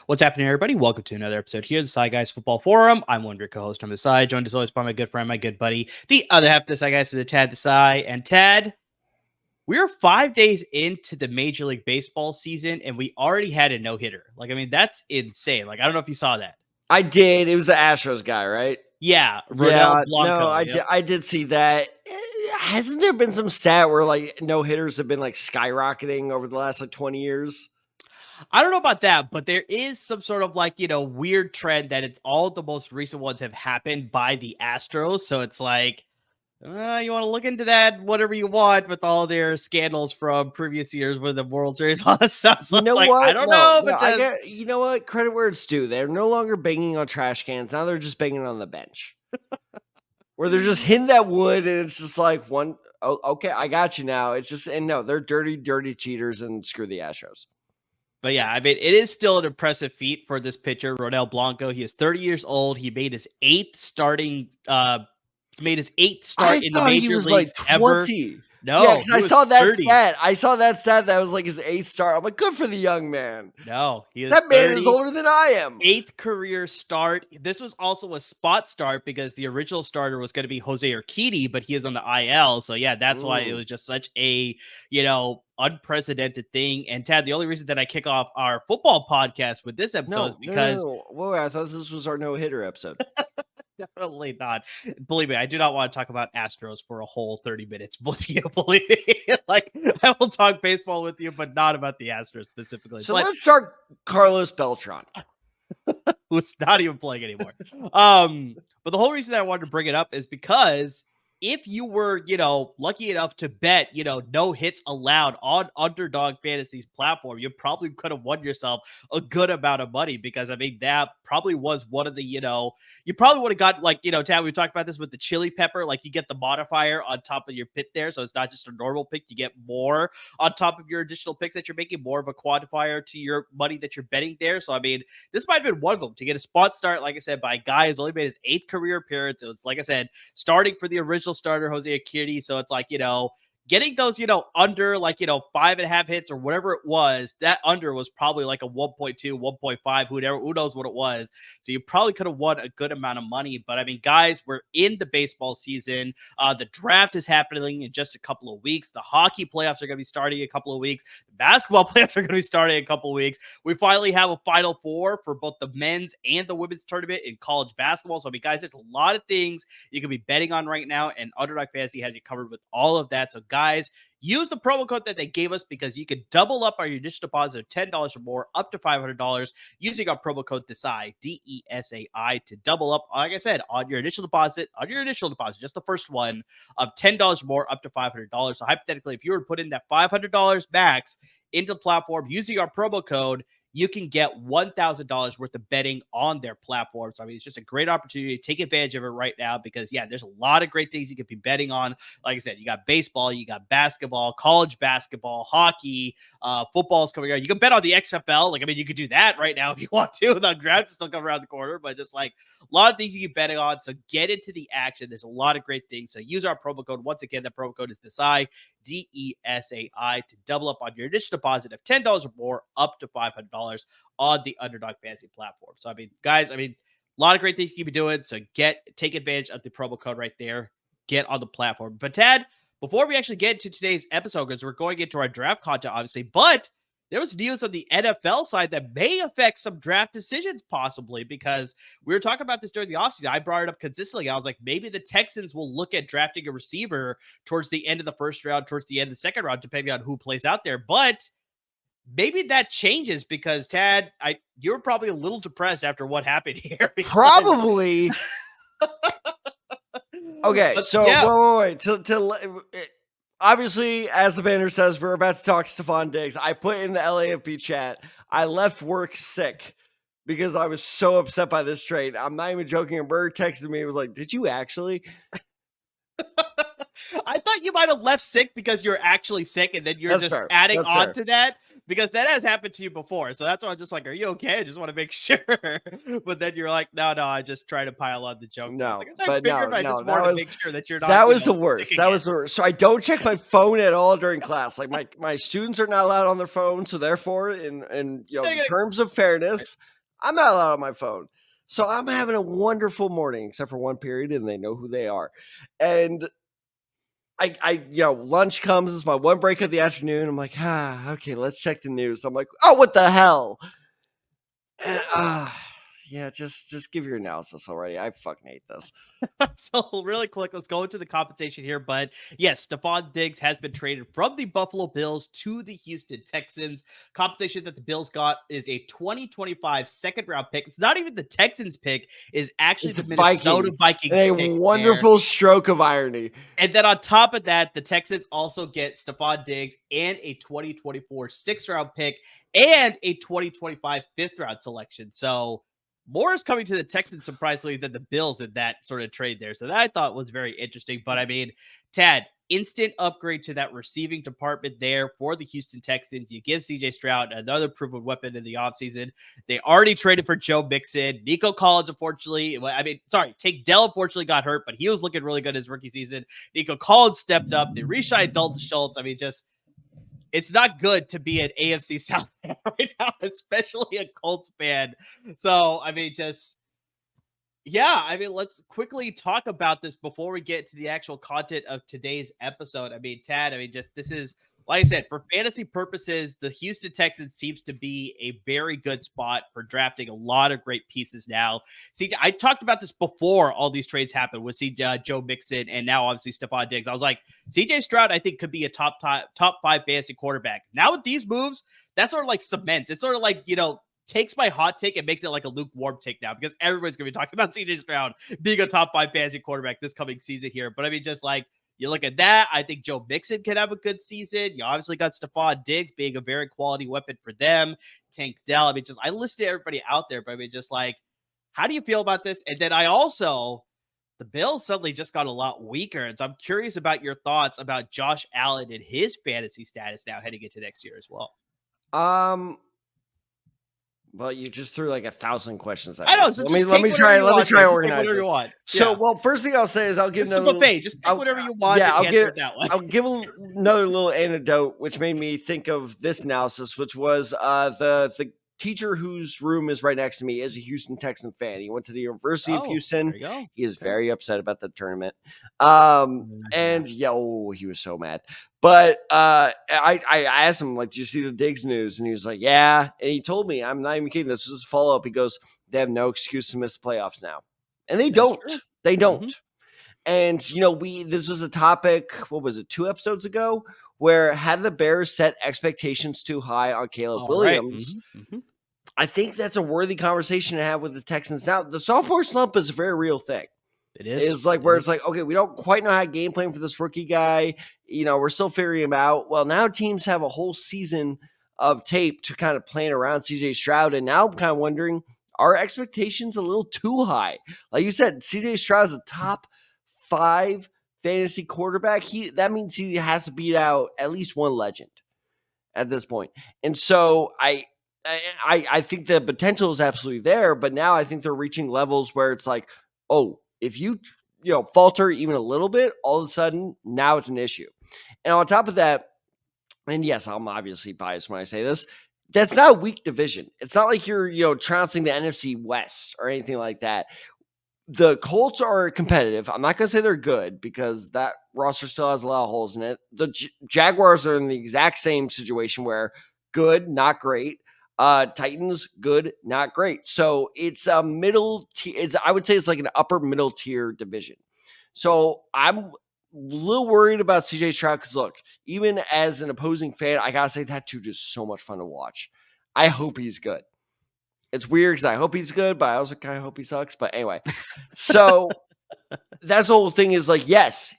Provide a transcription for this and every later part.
What's happening, everybody? Welcome to another episode here, the Side Guys Football Forum. I'm one of your co-hosts on the side, joined as always by my good friend, my good buddy, the other half of the Side Guys for the Tad the Side. And Tad, we're 5 days into the Major League Baseball season, and we already had a no-hitter. That's insane. I don't know if you saw that. I did. It was the Astros guy, right? Yeah, Ronel Blanco. No, I did see that. Hasn't there been some stat where no hitters have been skyrocketing over the last 20 years? I don't know about that, but there is some sort of weird trend that it's all the most recent ones have happened by the Astros. So it's you want to look into that, whatever you want, with all their scandals from previous years with the World Series, all that stuff. So it's I don't know, but you know what? Credit where it's due. They're no longer banging on trash cans. Now they're just banging on the bench, where they're just hitting that wood, and it's just one. Oh, okay, I got you now. It's just they're dirty, dirty cheaters, and screw the Astros. But yeah, it is still an impressive feat for this pitcher, Ronel Blanco. He is 30 years old. He made his eighth start in the major leagues ever. No, yeah, because I saw that 30. Stat. I saw that stat that was his eighth start. I'm good for the young man. No, he is that man 30, is older than I am. Eighth career start. This was also a spot start because the original starter was going to be Jose Urquidy, but he is on the IL. So yeah, that's why it was just such a unprecedented thing. And Tad, the only reason that I kick off our football podcast with this episode is because Whoa, I thought this was our no-hitter episode. Definitely not. Believe me, I do not want to talk about Astros for a whole 30 minutes with you. Believe me. I will talk baseball with you, but not about the Astros specifically. So let's start Carlos Beltran, who's not even playing anymore. But the whole reason that I wanted to bring it up is because if you were, lucky enough to bet, no hits allowed on Underdog Fantasy's platform, you probably could have won yourself a good amount of money because, that probably was one of the, you probably would have got Tad, we talked about this with the chili pepper, you get the modifier on top of your pick there. So it's not just a normal pick. You get more on top of your additional picks that you're making, more of a quantifier to your money that you're betting there. So, this might have been one of them to get a spot start, like I said, by a guy who's only made his 8th career appearance. It was, like I said, starting for the original starter Jose Urquidy. So it's getting those, under 5.5 hits or whatever it was, that under was probably a 1.2, 1.5, who knows what it was. So you probably could have won a good amount of money. But guys, we're in the baseball season. The draft is happening in just a couple of weeks. The hockey playoffs are going to be starting in a couple of weeks. The basketball playoffs are going to be starting in a couple of weeks. We finally have a Final Four for both the men's and the women's tournament in college basketball. So guys, there's a lot of things you can be betting on right now, and Underdog Fantasy has you covered with all of that. So guys, use the promo code that they gave us because you could double up on your initial deposit of $10 or more up to $500 using our promo code DESAI, DESAI, to double up, like I said, on your initial deposit, just the first one, of $10 or more up to $500. So hypothetically, if you were to put in that $500 max into the platform using our promo code, you can get $1,000 worth of betting on their platform. So, it's just a great opportunity to take advantage of it right now because, there's a lot of great things you could be betting on. Like I said, you got baseball, you got basketball, college basketball, hockey, football's coming out. You can bet on the XFL. You could do that right now if you want to. The draft is still coming around the corner, but just a lot of things you can bet on. So get into the action. There's a lot of great things. So use our promo code. Once again, the promo code is DESAI, DESAI, to double up on your initial deposit of $10 or more up to $500 on the Underdog Fantasy platform. So, guys, a lot of great things you can be doing. So take advantage of the promo code right there. Get on the platform. But Tad, before we actually get into today's episode, because we're going into our draft content, obviously, but there was news on the NFL side that may affect some draft decisions possibly, because we were talking about this during the offseason. I brought it up consistently. I was like, maybe the Texans will look at drafting a receiver towards the end of the first round, towards the end of the second round, depending on who plays out there. But maybe that changes because, Tad, you were probably a little depressed after what happened here. Probably. Okay, so yeah. wait. obviously, as the banner says, we're about to talk Stefon Diggs. I put in the LAFB chat, I left work sick because I was so upset by this trade. I'm not even joking. And Bird texted me. It was like, did you actually? I thought you might have left sick because you're actually sick, and then you're That's just fair. adding That's on fair. to that because that has happened to you before. So that's why I'm just like, are you okay? I just want to make sure. But then you're like, no, I just try to pile on the joke there. It's No, like, I but figured, I just that wanted to was make sure that you're not, that was the sick worst. That again. was the worst. So I don't check my phone at all during class. Like my students are not allowed on their phone, so therefore, in Saying it- terms of fairness, I'm not allowed on my phone. So I'm having a wonderful morning, except for one period, and they know who they are. And lunch comes. It's my one break of the afternoon. I'm like, okay, let's check the news. I'm like, oh, what the hell? And, yeah, just give your analysis already. I fucking hate this. So really quick, let's go into the compensation here. But yes, Stefon Diggs has been traded from the Buffalo Bills to the Houston Texans. Compensation that the Bills got is a 2025 second round pick. It's not even the Texans pick, is actually It's the Minnesota and Vikings a pick there. wonderful stroke of irony. And then on top of that, the Texans also get Stefon Diggs and a 2024 sixth round pick and a 2025 fifth round selection. So more is coming to the Texans, surprisingly, than the Bills in that sort of trade there. So that I thought was very interesting. But I mean, Tad, instant upgrade to that receiving department there for the Houston Texans. You give CJ Stroud another proven weapon in the offseason. They already traded for Joe Mixon. Nico Collins, unfortunately, Tank Dell unfortunately got hurt, but he was looking really good his rookie season. Nico Collins stepped up. They re-signed Dalton Schultz. I mean, just it's not good to be an AFC South fan right now, especially a Colts fan. So, I mean, let's quickly talk about this before we get to the actual content of today's episode. I mean, Tad, this is, like I said, for fantasy purposes, the Houston Texans seems to be a very good spot for drafting a lot of great pieces now. See, I talked about this before all these trades happened with Joe Mixon and now obviously Stefon Diggs. I was like, CJ Stroud, I think, could be a top five fantasy quarterback. Now with these moves, that's sort of like cements. It's sort of like, takes my hot take and makes it like a lukewarm take now because everybody's going to be talking about CJ Stroud being a top five fantasy quarterback this coming season here. But I mean, just like you look at that, I think Joe Mixon can have a good season. You obviously got Stefon Diggs being a very quality weapon for them. Tank Dell. I mean, I listed everybody out there, but I mean, just like, how do you feel about this? And then the Bills suddenly just got a lot weaker. And so I'm curious about your thoughts about Josh Allen and his fantasy status now heading into next year as well. Well, you just threw like 1,000 questions at me. I know. So let me try organize this. Want. So, well, first thing I'll say is I'll give it's a buffet. Just pick whatever you want. Yeah, I'll give another little anecdote, which made me think of this analysis, which was the teacher whose room is right next to me is a Houston Texan fan. He went to the University of Houston. There you go. He is very upset about the tournament. And he was so mad. But I asked him, like, do you see the Diggs news? And he was like, yeah. And he told me, I'm not even kidding. This was a follow-up. He goes, they have no excuse to miss the playoffs now. And they don't. True. They don't. Mm-hmm. And, this was a topic, what was it, 2 episodes ago, where had the Bears set expectations too high on Caleb Williams, right. Mm-hmm. I think that's a worthy conversation to have with the Texans. Now, the sophomore slump is a very real thing. It is. It's like where it's like, okay, we don't quite know how to game plan for this rookie guy. We're still figuring him out. Well, now teams have a whole season of tape to kind of plan around CJ Stroud. And now I'm kind of wondering, are expectations a little too high? Like you said, CJ Stroud is a top 5 fantasy quarterback. That means he has to beat out at least one legend at this point. And so I think the potential is absolutely there, but now I think they're reaching levels where it's like, oh, if you falter even a little bit, all of a sudden now it's an issue. And on top of that, and yes, I'm obviously biased when I say this, that's not a weak division. It's not like you're trouncing the NFC West or anything like that. The Colts are competitive. I'm not going to say they're good because that roster still has a lot of holes in it. The Jaguars are in the exact same situation where good, not great. Titans, good, not great. So it's a middle tier. I would say it's like an upper middle tier division. So I'm a little worried about CJ Stroud because look, even as an opposing fan, I gotta say that dude is so much fun to watch. I hope he's good. It's weird because I hope he's good, but I also kind of hope he sucks. But anyway, so that's the whole thing is like, yes,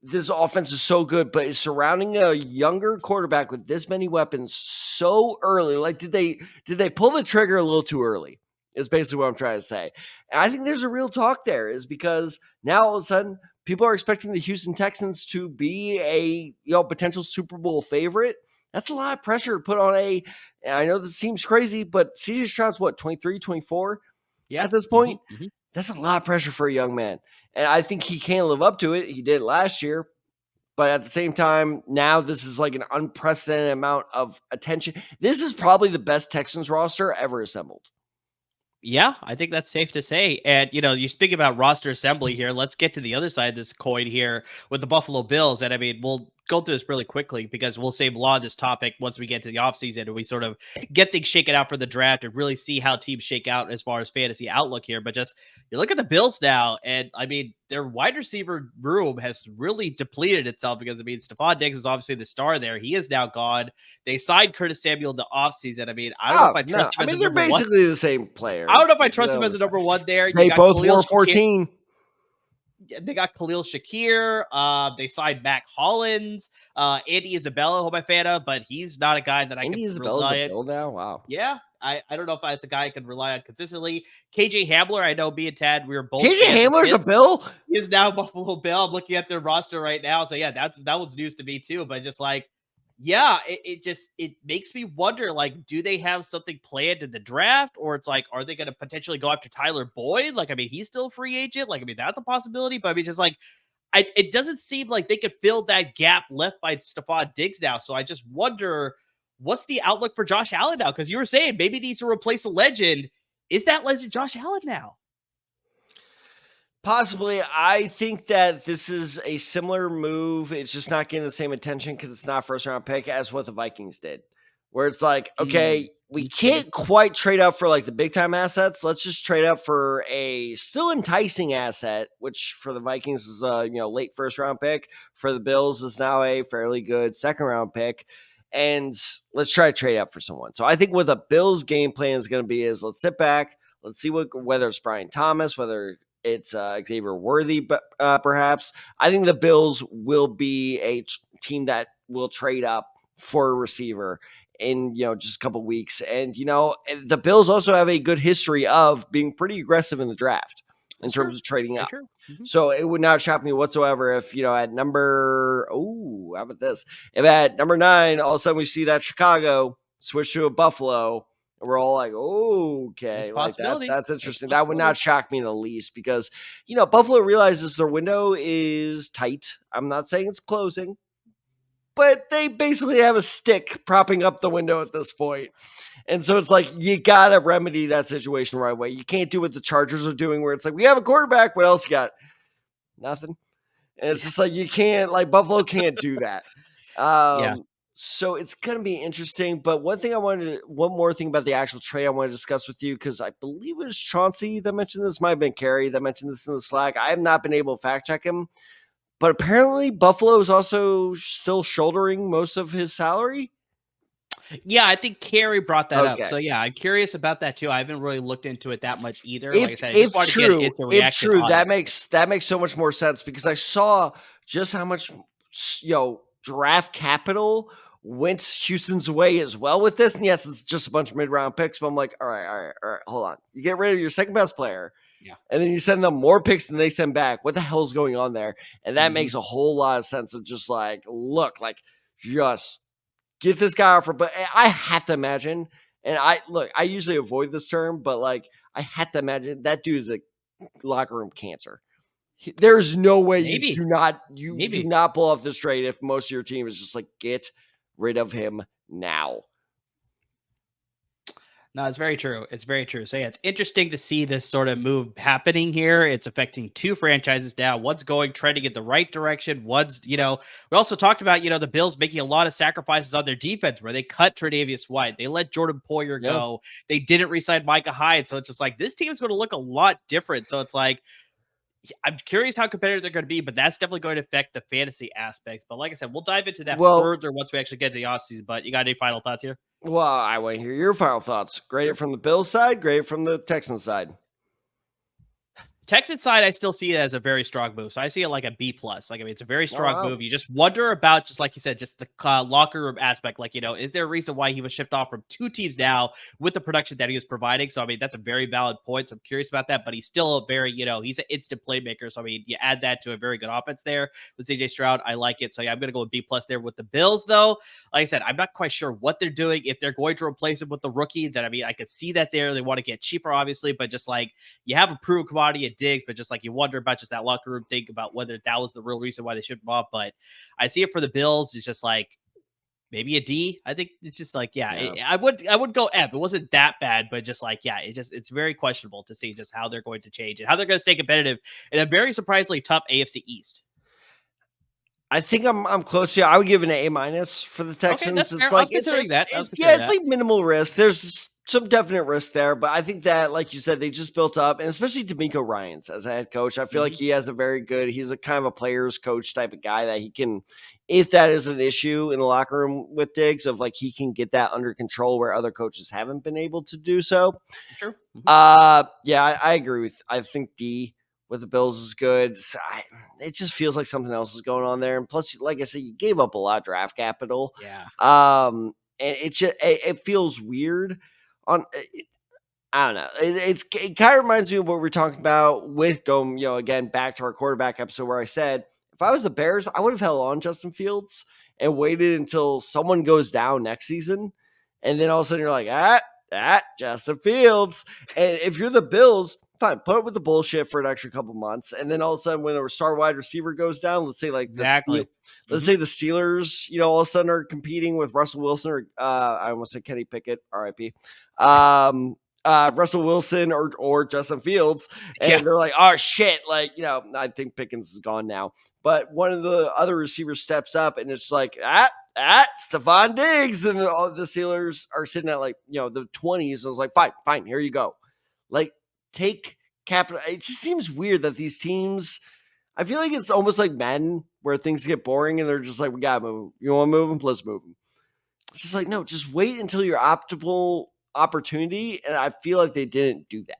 this offense is so good, but is surrounding a younger quarterback with this many weapons so early. Like, did they pull the trigger a little too early? Is basically what I'm trying to say. And I think there's a real talk there, is because now all of a sudden people are expecting the Houston Texans to be a potential Super Bowl favorite. That's a lot of pressure to put on and I know this seems crazy, but CJ Stroud's what, 23, 24 Yeah. at this point? That's a lot of pressure for a young man. And I think he can live up to it. He did last year. But at the same time, now this is like an unprecedented amount of attention. This is probably the best Texans roster ever assembled. Yeah, I think that's safe to say. And, you speak about roster assembly here. Let's get to the other side of this coin here with the Buffalo Bills. And I mean, we'll go through this really quickly because we'll save a lot of this topic once we get to the offseason and we sort of get things shaken out for the draft and really see how teams shake out as far as fantasy outlook here. But just you look at the Bills now, and I mean, their wide receiver room has really depleted itself because, I mean, Stefon Diggs was obviously the star there. He is now gone. They signed Curtis Samuel in the offseason. I mean, I don't know if I trust him as a they're number one. basically the same player. I don't know if I trust him as a number one there. They both wore 14. They got Khalil Shakir. They signed Mac Hollins. Andy Isabella, who I'm a fan of, but he's not a guy that I Andy can Isabella's rely a on. Bill now? Wow. Yeah, I don't know if that's a guy I can rely on consistently. KJ Hamler, I know me and Tad, we were both. KJ Hamler's a Bill? He is now Buffalo Bill. I'm looking at their roster right now. So yeah, that one's news to me too. But just like, yeah, it makes me wonder, like, do they have something planned in the draft? Or it's like, are they going to potentially go after Tyler Boyd? Like, I mean, he's still a free agent. Like, I mean, that's a possibility. But I mean, just like, it doesn't seem like they could fill that gap left by Stefon Diggs now. So I just wonder, what's the outlook for Josh Allen now? Because you were saying maybe he needs to replace a legend. Is that legend Josh Allen now? Possibly. I think that this is a similar move. It's just not getting the same attention because it's not a first round pick as what the Vikings did, where it's like, okay, we can't quite trade up for like the big time assets. Let's just trade up for a still enticing asset, which for the Vikings is a late first round pick. For the Bills is now a fairly good second round pick. And let's try to trade up for someone. So I think what the Bills game plan is going to be is let's sit back. Let's see whether it's Brian Thomas, whether it's Xavier Worthy, but perhaps. I think the Bills will be a team that will trade up for a receiver in just a couple weeks. And the Bills also have a good history of being pretty aggressive in the draft in terms of trading up. So it would not shock me whatsoever if at number how about this? If at number 9 all of a sudden we see that Chicago switch to a Buffalo. We're all like, okay, like that's interesting. That would not shock me in the least because, Buffalo realizes their window is tight. I'm not saying it's closing, but they basically have a stick propping up the window at this point. And so it's like, you got to remedy that situation right away. You can't do what the Chargers are doing where it's like, we have a quarterback. What else you got? Nothing. And it's just like, you can't, like Buffalo can't do that. So it's going to be interesting. But one more thing about the actual trade I want to discuss with you, because I believe it was Chauncey that mentioned this. Might have been Carrie that mentioned this in the Slack. I have not been able to fact check him. But apparently Buffalo is also still shouldering most of his salary. Yeah, I think Carrie brought that up. So yeah, I'm curious about that too. I haven't really looked into it that much either. Like I said, if true, that makes so much more sense because I saw just how much draft capital went Houston's way as well with this. And yes, it's just a bunch of mid-round picks, but I'm like, all right, hold on. You get rid of your second best player. Yeah. And then you send them more picks than they send back. What the hell is going on there? And that makes a whole lot of sense of just like, look, like just get this guy offer. But I have to imagine, and I usually avoid this term, but like I have to imagine that dude is a locker room cancer. There's no way you do not pull off this trade if most of your team is just like, get rid of him now. No, it's very true. It's very true. So yeah, it's interesting to see this sort of move happening here. It's affecting two franchises now. One's trending in the right direction. One's, we also talked about, the Bills making a lot of sacrifices on their defense where they cut Tre'Davious White. They let Jordan Poyer go. They didn't re-sign Micah Hyde. So it's just like, this team's going to look a lot different. So it's like, I'm curious how competitive they're going to be, but that's definitely going to affect the fantasy aspects. But like I said, we'll dive into that further once we actually get to the offseason. But you got any final thoughts here? Well, I want to hear your final thoughts. Grade it from the Bills side, grade it from the Texans side. Texas side, I still see it as a very strong move. So I see it like a B plus. Like, I mean, it's a very Oh, strong wow. move. You just wonder about, just like you said, just the locker room aspect. Like, is there a reason why he was shipped off from 2 teams now with the production that he was providing? So, I mean, that's a very valid point. So I'm curious about that, but he's still a very, he's an instant playmaker. So, I mean, you add that to a very good offense there with CJ Stroud. I like it. So, yeah, I'm going to go with B plus there with the Bills, though. Like I said, I'm not quite sure what they're doing. If they're going to replace him with the rookie, then, I mean, I could see that there. They want to get cheaper, obviously, but just like, you have a proven commodity at Diggs, but just like you wonder about just that locker room think about whether that was the real reason why they shipped him off. But I see it for the Bills. It's just like maybe a D. I think it's just like, I would go F. It wasn't that bad, but just like, it's very questionable to see just how they're going to change and how they're going to stay competitive in a very surprisingly tough AFC East. I think I'm close to you. I would give it an A minus for the Texans. Okay, that's It's fair. like I was considering that. it's like minimal risk. There's some definite risk there, but I think that, like you said, they just built up, and especially D'Amico Ryans as a head coach. I feel like he has he's a kind of a player's coach type of guy that he can, if that is an issue in the locker room with Diggs, of like he can get that under control where other coaches haven't been able to do so. True. I agree with. I think D with the Bills is good. It just feels like something else is going on there. And plus, like I said, you gave up a lot of draft capital. Yeah. And it feels weird. I don't know. It kind of reminds me of what we're talking about with going, again, back to our quarterback episode where I said, if I was the Bears, I would have held on Justin Fields and waited until someone goes down next season. And then all of a sudden you're like, Justin Fields. And if you're the Bills, fine, put up with the bullshit for an extra couple months. And then all of a sudden when a star wide receiver goes down, let's say like let's say the Steelers, all of a sudden are competing with Russell Wilson or I almost said Kenny Pickett, RIP. Russell Wilson or Justin Fields. And they're like, oh shit. Like, I think Pickens is gone now. But one of the other receivers steps up and it's like, Stefon Diggs. And all the Steelers are sitting at like, the 20s. I was like, fine, here you go. Like, take capital. It just seems weird that these teams, I feel like it's almost like Madden where things get boring and they're just like, we got to move. You want to move them? Let's move them. It's just like, no, just wait until your optimal opportunity. And I feel like they didn't do that.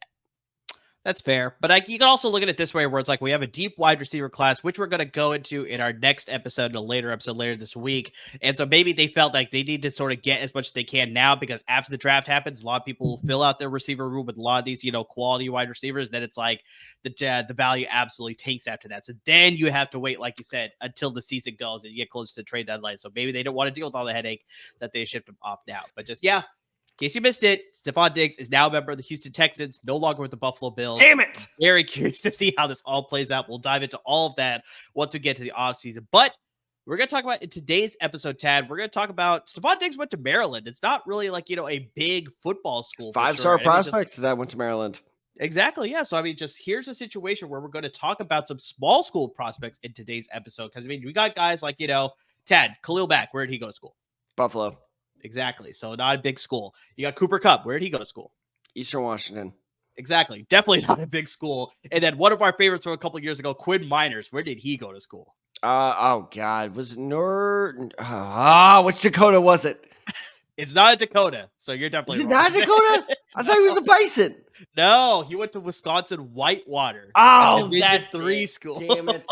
That's fair. But you can also look at it this way where it's like we have a deep wide receiver class, which we're going to go into in our next episode, in a later episode later this week. And so maybe they felt like they need to sort of get as much as they can now because after the draft happens, a lot of people will fill out their receiver room with a lot of these, quality wide receivers. Then it's like the value absolutely tanks after that. So then you have to wait, like you said, until the season goes and you get close to the trade deadline. So maybe they don't want to deal with all the headache that they shipped them off now. But just, in case you missed it, Stefon Diggs is now a member of the Houston Texans, no longer with the Buffalo Bills. Damn it! Very curious to see how this all plays out. We'll dive into all of that once we get to the offseason. But we're going to talk about in today's episode, Tad, we're going to talk about Stefon Diggs went to Maryland. It's not really like, a big football school. 5-star prospects that went to Maryland. Exactly. Yeah. So, just here's a situation where we're going to talk about some small school prospects in today's episode. Because, we got guys like, Tad, Khalil Mack. Where did he go to school? Buffalo. Exactly. So not a big school. You got Cooper Kupp. Where did he go to school? Eastern Washington. Exactly. Definitely not a big school. And then one of our favorites from a couple of years ago, Quinn Miners. Where did he go to school? Oh God. Was it which Dakota was it? It's not a Dakota. So you're definitely Is it wrong. not Dakota? I thought he was a Bison. No, he went to Wisconsin Whitewater. Oh, that's 3 school. Damn it.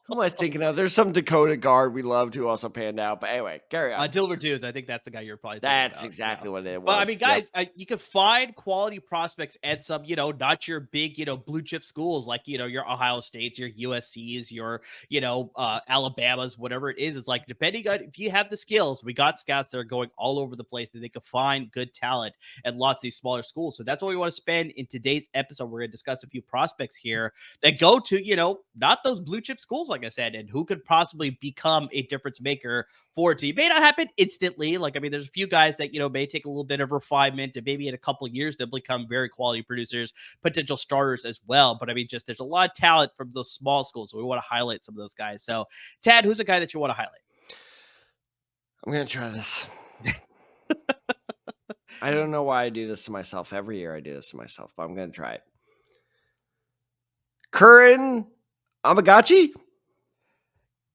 Who am I thinking of? There's some Dakota guard we loved who also panned out. But anyway, carry on. Dilbert Dudes. I think that's the guy you're probably thinking That's about. exactly what it was. But guys, you can find quality prospects at some, not your big, blue chip schools like, your Ohio States, your USCs, your, Alabamas, whatever it is. It's like, depending on if you have the skills, we got scouts that are going all over the place that they can find good talent at lots of these smaller schools. So that's what we want to spend in today's episode. We're going to discuss a few prospects here that go to, not those blue chip schools, like I said, and who could possibly become a difference maker for a team. It may not happen instantly. There's a few guys that, may take a little bit of refinement and maybe in a couple of years, they'll become very quality producers, potential starters as well. But there's a lot of talent from those small schools. So we want to highlight some of those guys. So Tad, who's a guy that you want to highlight? I'm going to try this. I don't know why I do this to myself. Every year I do this to myself, but I'm going to try it. Kiran Amegadjie?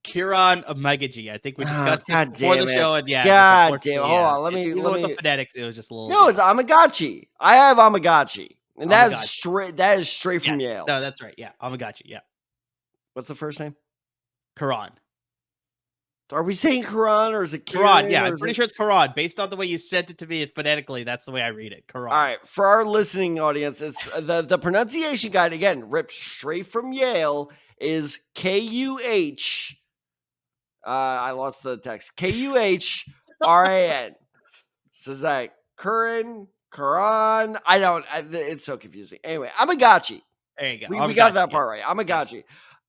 Amegadjie. I think we discussed this before the show. And God damn it. Hold on. Let me. With the phonetics, it was just a little. No, it's Amegadjie. I have Amegadjie. And that is straight from Yale. No, that's right. Yeah, Amegadjie. Yeah. What's the first name? Kiran. Are we saying Kiran or is it Kiran? Yeah, I'm pretty sure it's Kiran. Based on the way you sent it to me phonetically, that's the way I read it. Kiran. All right, for our listening audience, it's the pronunciation guide, again, ripped straight from Yale, is Kuh. I lost the text. Kuhran. So is that Kiran? It's so confusing. Anyway, Amegadjie. There you go. We got that part right. Amegadjie. Yes.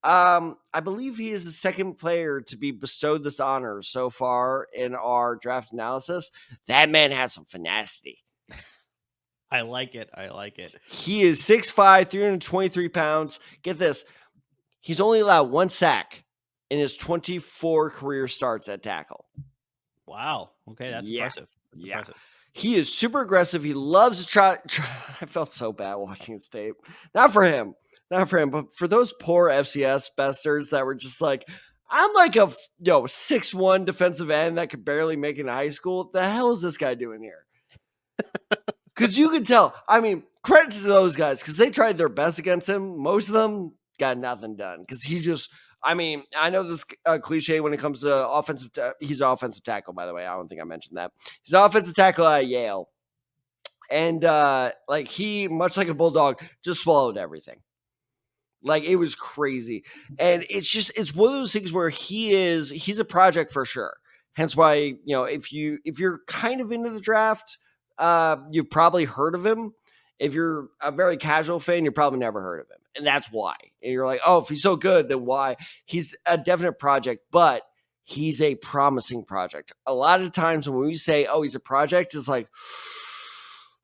I believe he is the second player to be bestowed this honor so far in our draft analysis. That man has some finacity. I like it. He is 6'5", 323 pounds. Get this. He's only allowed one sack in his 24 career starts at tackle. Wow. Okay, that's impressive. Impressive. He is super aggressive. He loves to try. I felt so bad watching his tape. Not for him, but for those poor FCS besters that were just like, I'm like a 6'1" defensive end that could barely make it in high school. What the hell is this guy doing here? Because you can tell. I mean, credit to those guys because they tried their best against him. Most of them got nothing done because he just. I mean, I know this cliche when it comes to offensive. He's an offensive tackle, by the way. I don't think I mentioned that. He's an offensive tackle at Yale. And he, much like a bulldog, just swallowed everything. Like, it was crazy. And it's one of those things where he's a project for sure. Hence why, if you're kind of into the draft, you've probably heard of him. If you're a very casual fan, you've probably never heard of him. And that's why. And you're like, oh, if he's so good, then why? He's a definite project, but he's a promising project. A lot of times when we say, oh, he's a project, it's like,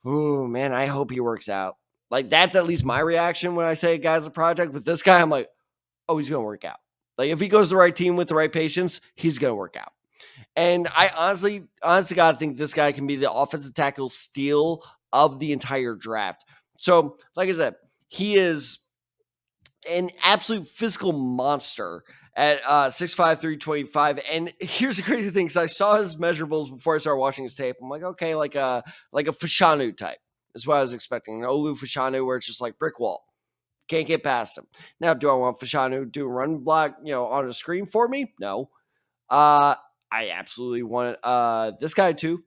oh, man, I hope he works out. Like, that's at least my reaction when I say a guy's a project. But this guy, I'm like, oh, he's going to work out. Like, if he goes to the right team with the right patience, he's going to work out. And I honestly got to think this guy can be the offensive tackle steal of the entire draft. So, like I said, he is an absolute physical monster at 6'5", 325. And here's the crazy thing, because I saw his measurables before I started watching his tape. I'm like, okay, like a Fashanu type is what I was expecting. An Olu Fashanu where it's just like brick wall. Can't get past him. Now, do I want Fashanu to do a run block, on a screen for me? No. I absolutely want this guy too,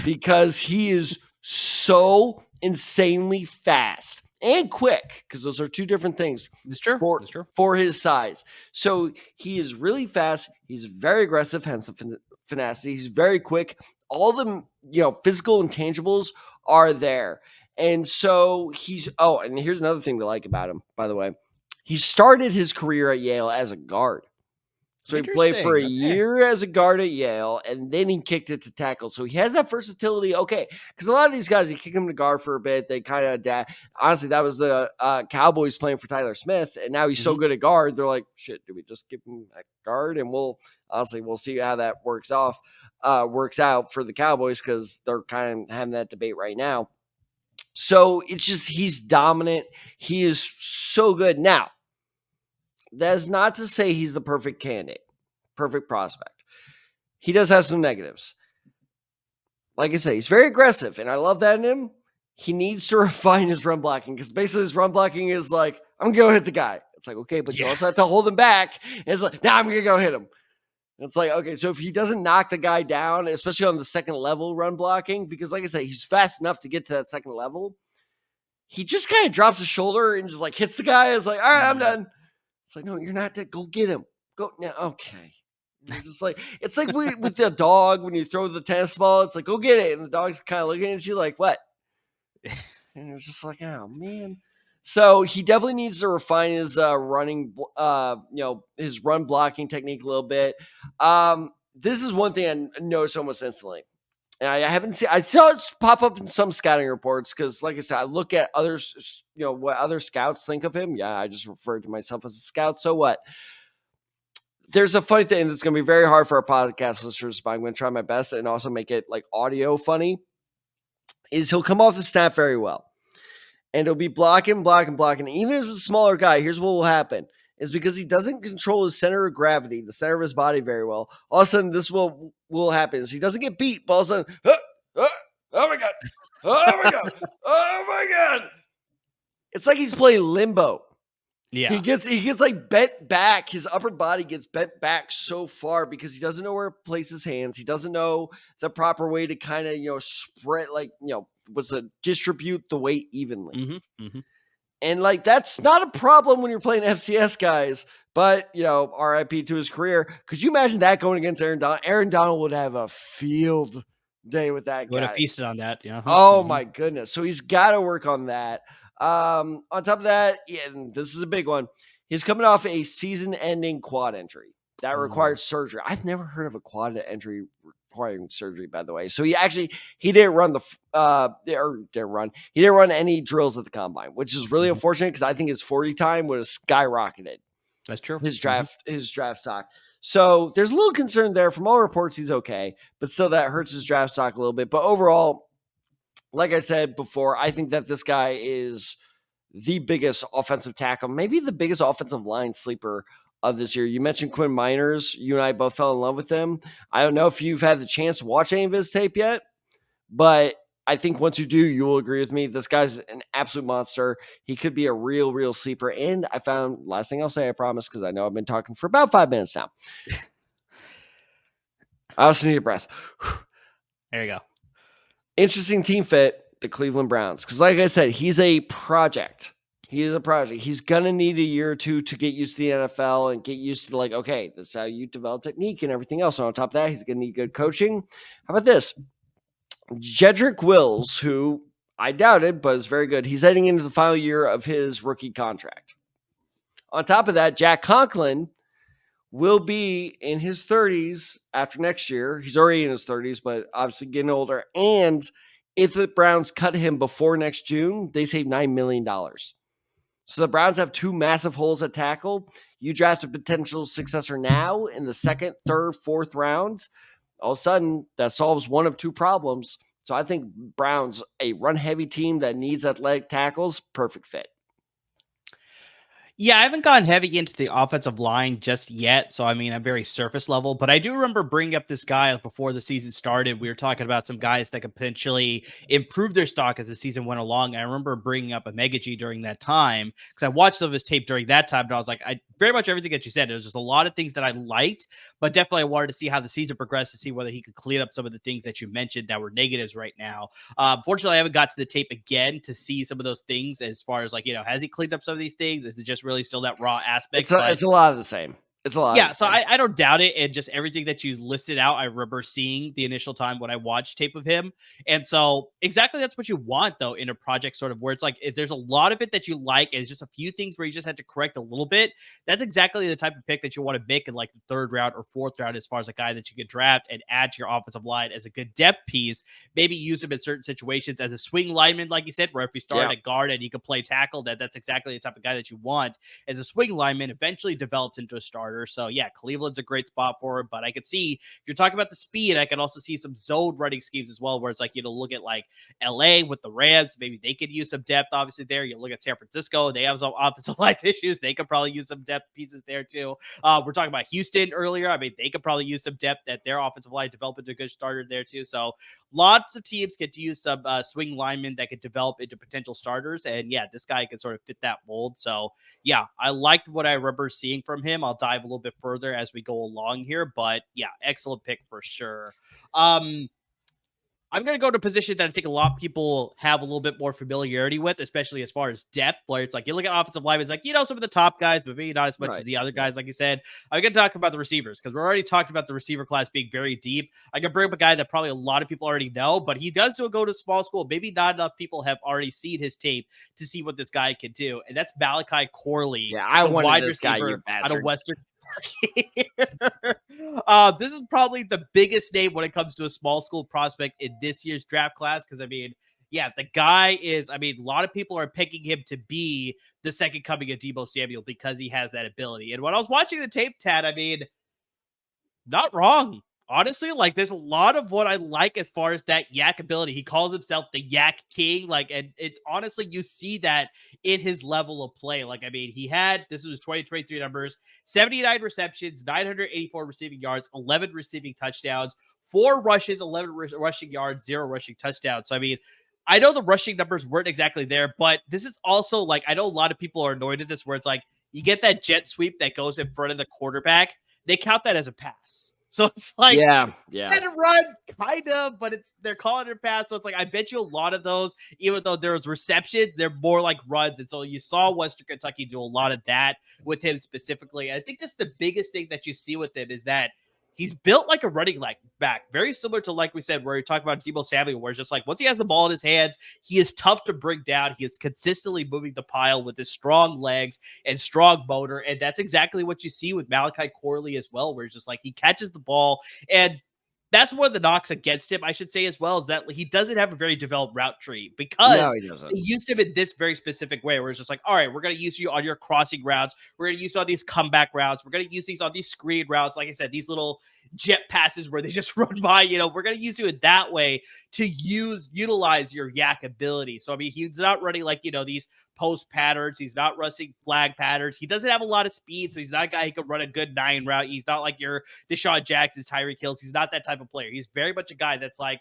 because he is so insanely fast and quick, because those are two different things. It's true. For his size. So he is really fast. He's very aggressive, hence the finacity. He's very quick. All the physical intangibles are there. And so and here's another thing to like about him, by the way. He started his career at Yale as a guard. So he played for a year as a guard at Yale, and then he kicked it to tackle. So he has that versatility. Okay, because a lot of these guys, you kick them to guard for a bit. They kind of adapt. Honestly, that was the Cowboys playing for Tyler Smith, and now he's so good at guard. They're like, shit, do we just give him a guard? And we'll see how that works out for the Cowboys, because they're kind of having that debate right now. So it's just, he's dominant. He is so good. Now, that's not to say he's the perfect candidate, perfect prospect. He does have some negatives. Like I say, he's very aggressive, and I love that in him. He needs to refine his run blocking, because basically his run blocking is like, I'm going to go hit the guy. It's like, okay, but you also have to hold him back. And it's like, now I'm going to go hit him. It's like, okay, so if he doesn't knock the guy down, especially on the second level run blocking, because like I said, he's fast enough to get to that second level, he just kind of drops his shoulder and just like hits the guy. It's like, all right, I'm done. It's like, no, you're not dead. Go get him. Go now. Okay. You're just like, it's like with the dog, when you throw the tennis ball, it's like, go get it. And the dog's kind of looking at you like, what? And it's just like, oh, man. So he definitely needs to refine his his run blocking technique a little bit. This is one thing I noticed almost instantly. And I saw it pop up in some scouting reports, because, like I said, I look at others, what other scouts think of him. Yeah, I just referred to myself as a scout. So what? There's a funny thing that's going to be very hard for our podcast listeners, but I'm going to try my best and also make it like audio funny, is he'll come off the snap very well. And he'll be blocking. Even if it's a smaller guy, here's what will happen. Is because he doesn't control his center of gravity, the center of his body, very well. All of a sudden, this will happen. Is he doesn't get beat, but all of a sudden, oh my God. Oh my God. It's like he's playing limbo. Yeah. He gets like bent back. His upper body gets bent back so far because he doesn't know where to place his hands. He doesn't know the proper way to kind of, spread, like, distribute the weight evenly. Mm-hmm. Mm-hmm. And like, that's not a problem when you're playing FCS guys, but RIP to his career. Could you imagine that going against Aaron Donald? Aaron Donald would have a field day with that Would have guy. feasted on that. Yeah. Oh Mm-hmm. my goodness. So he's got to work on that. On top of that, and this is a big one. He's coming off a season-ending quad injury that required surgery. I've never heard of a quad injury requiring surgery, by the way. So he didn't run he didn't run any drills at the combine, which is really unfortunate because I think his 40 time would have skyrocketed. That's true. His draft stock. So there's a little concern there. From all reports, he's okay, but still that hurts his draft stock a little bit. But overall, like I said before, I think that this guy is the biggest offensive tackle, maybe the biggest offensive line sleeper of this year. You mentioned Quinn Miners. You and I both fell in love with him. I don't know if you've had the chance to watch any of his tape yet, but I think once you do, you will agree with me. This guy's an absolute monster. He could be a real sleeper. And I found, last thing I'll say, I promise, because I know I've been talking for about 5 minutes now. I also need a breath. There you go. Interesting team fit, the Cleveland Browns. Because like I said, he's a project. He is a project. He's going to need a year or two to get used to the NFL and get used to, like, okay, this is how you develop technique and everything else. And on top of that, he's going to need good coaching. How about this? Jedrick Wills, who I doubted, but is very good. He's heading into the final year of his rookie contract. On top of that, Jack Conklin will be in his 30s after next year. He's already in his 30s, but obviously getting older. And if the Browns cut him before next June, they save $9 million. So the Browns have 2 massive holes at tackle. You draft a potential successor now in the 2nd, 3rd, 4th round. All of a sudden, that solves one of 2 problems. So I think Browns, a run-heavy team that needs athletic tackles, perfect fit. Yeah, I haven't gone heavy into the offensive line just yet. So, I mean, I'm very surface level, but I do remember bringing up this guy before the season started. We were talking about some guys that could potentially improve their stock as the season went along. I remember bringing up Amegadjie during that time because I watched some of his tape during that time. And I was like, I very much everything that you said. There was just a lot of things that I liked, but definitely I wanted to see how the season progressed to see whether he could clean up some of the things that you mentioned that were negatives right now. Fortunately, I haven't got to the tape again to see some of those things as far as like, has he cleaned up some of these things? Is it just really still that raw aspect? It's a lot of the same. It's a lot. Yeah, so I don't doubt it. And just everything that you listed out, I remember seeing the initial time when I watched tape of him. And so exactly that's what you want, though, in a project sort of where it's like, if there's a lot of it that you like, and it's just a few things where you just had to correct a little bit, that's exactly the type of pick that you want to make in like the 3rd round or 4th round, as far as a guy that you could draft and add to your offensive line as a good depth piece. Maybe use him in certain situations as a swing lineman, like you said, where if he started at guard and he could play tackle, that's exactly the type of guy that you want as a swing lineman, eventually develops into a starter. So yeah, Cleveland's a great spot for it, but I could see if you're talking about the speed, I can also see some zone running schemes as well, where it's like, look at like LA with the Rams, maybe they could use some depth obviously there. You look at San Francisco, they have some offensive line issues. They could probably use some depth pieces there too. We're talking about Houston earlier. I mean, they could probably use some depth at their offensive line, develop into a good starter there too. So lots of teams get to use some swing linemen that could develop into potential starters. And yeah, this guy can sort of fit that mold. So yeah, I liked what I remember seeing from him. I'll dive a little bit further as we go along here, but yeah, excellent pick for sure. I'm going to go to a position that I think a lot of people have a little bit more familiarity with, especially as far as depth, where it's like you look at offensive linemen, it's like, some of the top guys, but maybe not as much as the other guys, like you said. I'm going to talk about the receivers because we're already talking about the receiver class being very deep. I can bring up a guy that probably a lot of people already know, but he does still go to small school. Maybe not enough people have already seen his tape to see what this guy can do. And that's Malachi Corley, the wide receiver out of Western. This is probably the biggest name when it comes to a small school prospect in this year's draft class. Because I mean, yeah, the guy is, a lot of people are picking him to be the second coming of Deebo Samuel because he has that ability. And when I was watching the tape, Tad, not wrong. Honestly, like there's a lot of what I like as far as that yak ability. He calls himself the yak king. And it's honestly, you see that in his level of play. This was 2023 numbers, 79 receptions, 984 receiving yards, 11 receiving touchdowns, 4 rushes, 11 rushing yards, 0 rushing touchdowns. So I know the rushing numbers weren't exactly there, but this is also like, I know a lot of people are annoyed at this where it's like, you get that jet sweep that goes in front of the quarterback. They count that as a pass. So it's like, Yeah. kind of run, kind of, but they're calling it a pass. So it's like, I bet you a lot of those, even though there was reception, they're more like runs. And so you saw Western Kentucky do a lot of that with him specifically. I think just the biggest thing that you see with him is that he's built like a running back, very similar to, like we said, where you talk about Deebo Samuel, where it's just like once he has the ball in his hands, he is tough to bring down. He is consistently moving the pile with his strong legs and strong motor. And that's exactly what you see with Malachi Corley as well, where it's just like he catches the ball. And that's one of the knocks against him, I should say, as well, is that he doesn't have a very developed route tree because he doesn't. they used him in this very specific way, where it's just like, all right, we're going to use you on your crossing routes. We're going to use you on these comeback routes. We're going to use these on these screen routes. Like I said, these little jet passes where they just run by, we're going to use you in that way to utilize your yak ability. So, I mean, he's not running like, these post patterns. He's not rushing flag patterns. He doesn't have a lot of speed, so he's not a guy who can run a good 9 route. He's not like your Deshaun Jackson's, Tyreek Hills. He's not that type of player. He's very much a guy that's like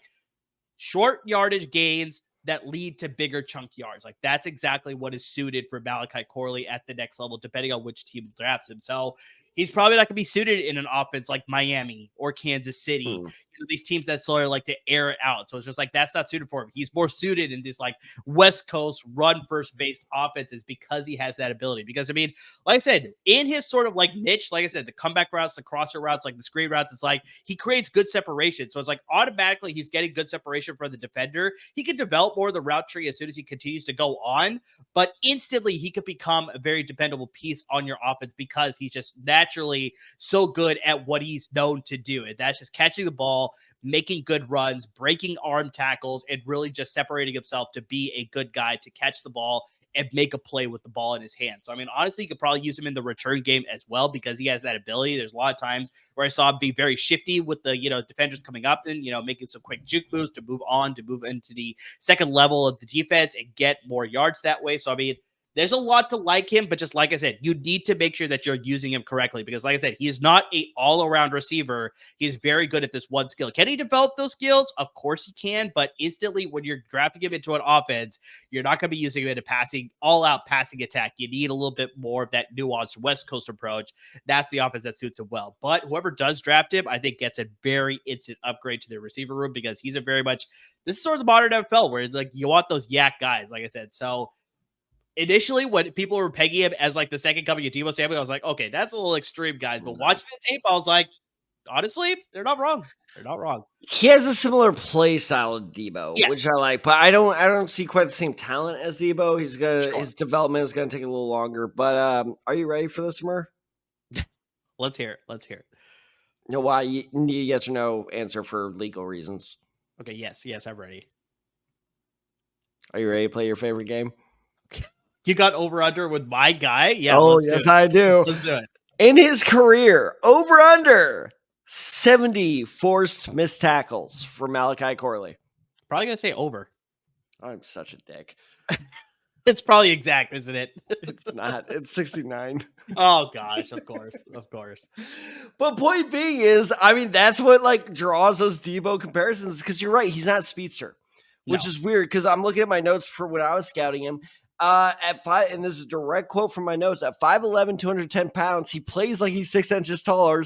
short yardage gains that lead to bigger chunk yards. Like that's exactly what is suited for Malachi Corley at the next level, depending on which team drafts him. So he's probably not going to be suited in an offense like Miami or Kansas City. These teams that sort of like to air it out. So it's just like, that's not suited for him. He's more suited in this like West Coast run first based offenses because he has that ability. Because I mean, like I said, in his sort of like niche, like I said, the comeback routes, the crosser routes, like the screen routes, it's like he creates good separation. So it's like automatically he's getting good separation for the defender. He can develop more of the route tree as soon as he continues to go on, but instantly he could become a very dependable piece on your offense because he's just naturally so good at what he's known to do. And that's just catching the ball, making good runs, breaking arm tackles, and really just separating himself to be a good guy to catch the ball and make a play with the ball in his hand. So, I mean, honestly, you could probably use him in the return game as well because he has that ability. There's a lot of times where I saw him be very shifty with the, defenders coming up and, making some quick juke moves to move into the second level of the defense and get more yards that way. So, I mean, there's a lot to like him, but just like I said, you need to make sure that you're using him correctly because, like I said, he is not a all-around receiver. He's very good at this one skill. Can he develop those skills? Of course he can, but instantly when you're drafting him into an offense, you're not going to be using him in a all-out passing attack. You need a little bit more of that nuanced West Coast approach. That's the offense that suits him well. But whoever does draft him, I think gets a very instant upgrade to their receiver room because he's a very much, this is sort of the modern NFL where it's like you want those yak guys, like I said. So, initially, when people were pegging him as like the second coming of Deebo Samuel, I was like, okay, that's a little extreme, guys. But watching the tape, I was like, honestly, they're not wrong. They're not wrong. He has a similar play style to Deebo, which I like, but I don't see quite the same talent as Deebo. His development is gonna take a little longer. But are you ready for this, Mer? Let's hear it. No, why? You need a yes or no answer for legal reasons. Okay, yes, I'm ready. Are you ready to play your favorite game? You got over under with my guy? Yeah. Oh, yes, I do. Let's do it. In his career, over under 70 forced missed tackles for Malachi Corley. Probably gonna say over. I'm such a dick. It's probably exact, isn't it? It's not. It's 69. Oh gosh, of course. But point being is, I mean, that's what like draws those Deebo comparisons because you're right. He's not a speedster, which is weird because I'm looking at my notes for when I was scouting him. At 5, and this is a direct quote from my notes, at 5'11", 210 pounds, he plays like he's 6 inches taller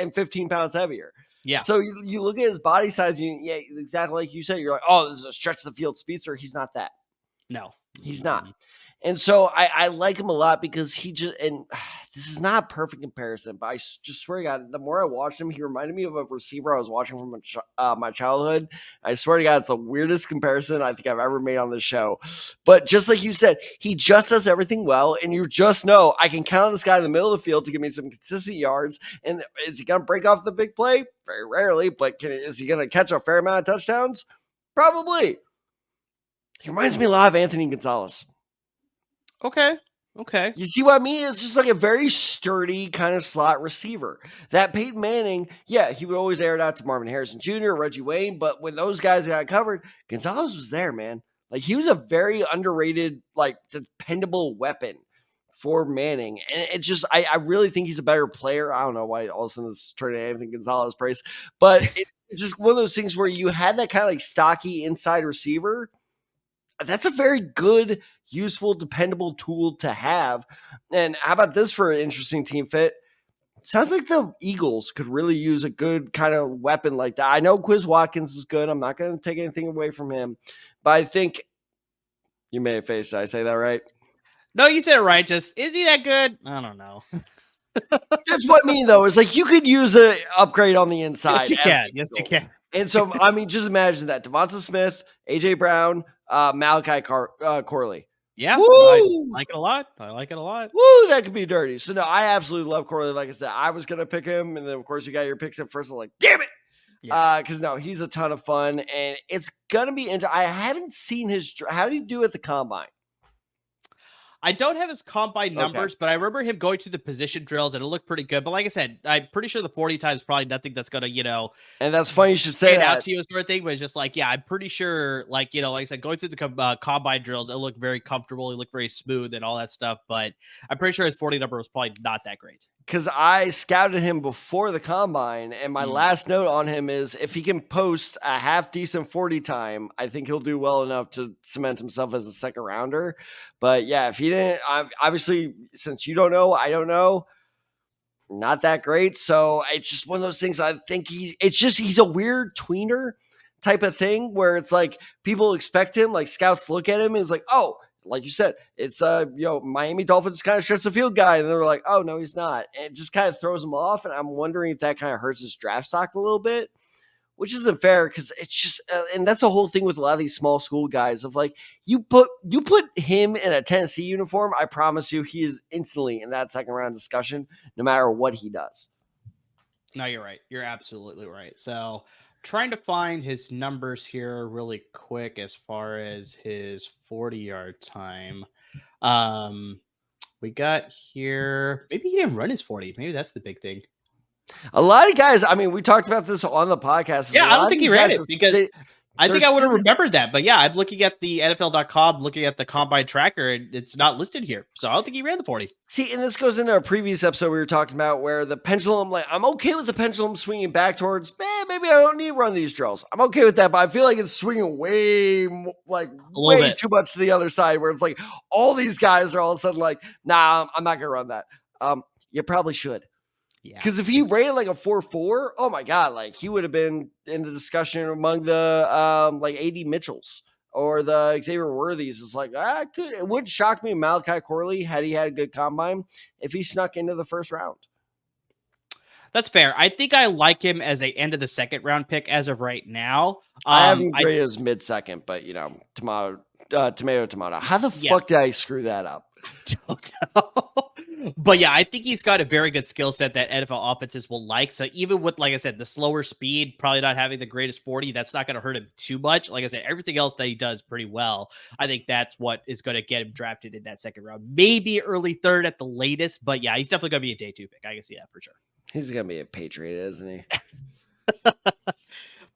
and 15 pounds heavier. Yeah. So you look at his body size, exactly like you said, you're like, oh, this is a stretch the field speedster. He's not that. No, he's not. And so I like him a lot because he just, and this is not a perfect comparison, but I just swear to God, the more I watched him, he reminded me of a receiver I was watching from my childhood. I swear to God, it's the weirdest comparison I think I've ever made on this show. But just like you said, he just does everything well, and you just know I can count on this guy in the middle of the field to give me some consistent yards. And is he going to break off the big play? Very rarely, but is he going to catch a fair amount of touchdowns? Probably. He reminds me a lot of Anthony Gonzalez. Okay. You see what I mean? It's just like a very sturdy kind of slot receiver. That Peyton Manning, he would always air it out to Marvin Harrison Jr., Reggie Wayne, but when those guys got covered, Gonzalez was there, man. Like he was a very underrated, like dependable weapon for Manning. And it just, I really think he's a better player. I don't know why all of a sudden this is turning Anthony Gonzalez praise, but it's just one of those things where you had that kind of like stocky inside receiver. That's a very good, useful, dependable tool to have. And how about this for an interesting team fit? Sounds like the Eagles could really use a good kind of weapon like that. I know Quiz Watkins is good. I'm not going to take anything away from him, but I think you made a face. Did I say that right? No, you said it right. Just, is he that good? I don't know. That's what I mean, though. Is like you could use an upgrade on the inside. Yes, you can. Yes, you can. And so, I mean, just imagine that. Devonta Smith, A.J. Brown, Malachi Corley. Yeah, I like it a lot. I like it a lot. Woo, that could be dirty. So, no, I absolutely love Corley. Like I said, I was going to pick him. And then, of course, you got your picks at first. I'm like, damn it. Because, no, he's a ton of fun. And it's going to be interesting. I haven't seen his – how did he do at the Combine? I don't have his combine numbers, but I remember him going through the position drills and it looked pretty good. But like I said, I'm pretty sure the 40 times probably nothing that's going to, and that's funny you should say that. Out to you sort of thing, but it's just like, yeah, I'm pretty sure, like, like I said, going through the combine drills, it looked very comfortable. It looked very smooth and all that stuff. But I'm pretty sure his 40 number was probably not that great. Because I scouted him before the Combine, and my last note on him is if he can post a half decent 40 time, I think he'll do well enough to cement himself as a second rounder. But yeah, if he didn't, obviously, since you don't know, I don't know, not that great. So it's just one of those things. I think he's a weird tweener type of thing where it's like people expect him, like scouts look at him and it's like, oh, like you said, it's Miami Dolphins kind of stretch the field guy, and they're like, oh no, he's not. And it just kind of throws him off, and I'm wondering if that kind of hurts his draft stock a little bit, which isn't fair because it's just, and that's the whole thing with a lot of these small school guys of like you put him in a Tennessee uniform, I promise you, he is instantly in that second round discussion, no matter what he does. No, you're right. You're absolutely right. So, trying to find his numbers here really quick as far as his 40-yard time. We got here, maybe he didn't run his 40. Maybe that's the big thing. A lot of guys, I mean, we talked about this on the podcast. Yeah, I don't think he ran it because I think I would have remembered that. But yeah, I'm looking at the NFL.com, looking at the combine tracker, and it's not listed here. So I don't think he ran the 40. See, and this goes into a previous episode we were talking about where the pendulum, like, I'm okay with the pendulum swinging back towards, maybe I don't need to run these drills. I'm okay with that, but I feel like it's swinging way too much to the other side where it's like all these guys are all of a sudden like, nah, I'm not going to run that. You probably should. Yeah, because if he ran like a 4.4, oh my god, like he would have been in the discussion among the like AD Mitchells or the Xavier Worthies. It's like it wouldn't shock me Malachi Corley had he had a good combine if he snuck into the first round. That's fair. I think I like him as a end of the second round pick as of right now. I haven't graded as mid second, but tomato. How the fuck did I screw that up? I don't know. But yeah, I think he's got a very good skill set that NFL offenses will like. So even with, like I said, the slower speed, probably not having the greatest 40, that's not going to hurt him too much. Like I said, everything else that he does pretty well. I think that's what is going to get him drafted in that second round. Maybe early third at the latest. But yeah, he's definitely going to be a day 2 pick. I can see that for sure. He's going to be a Patriot, isn't he?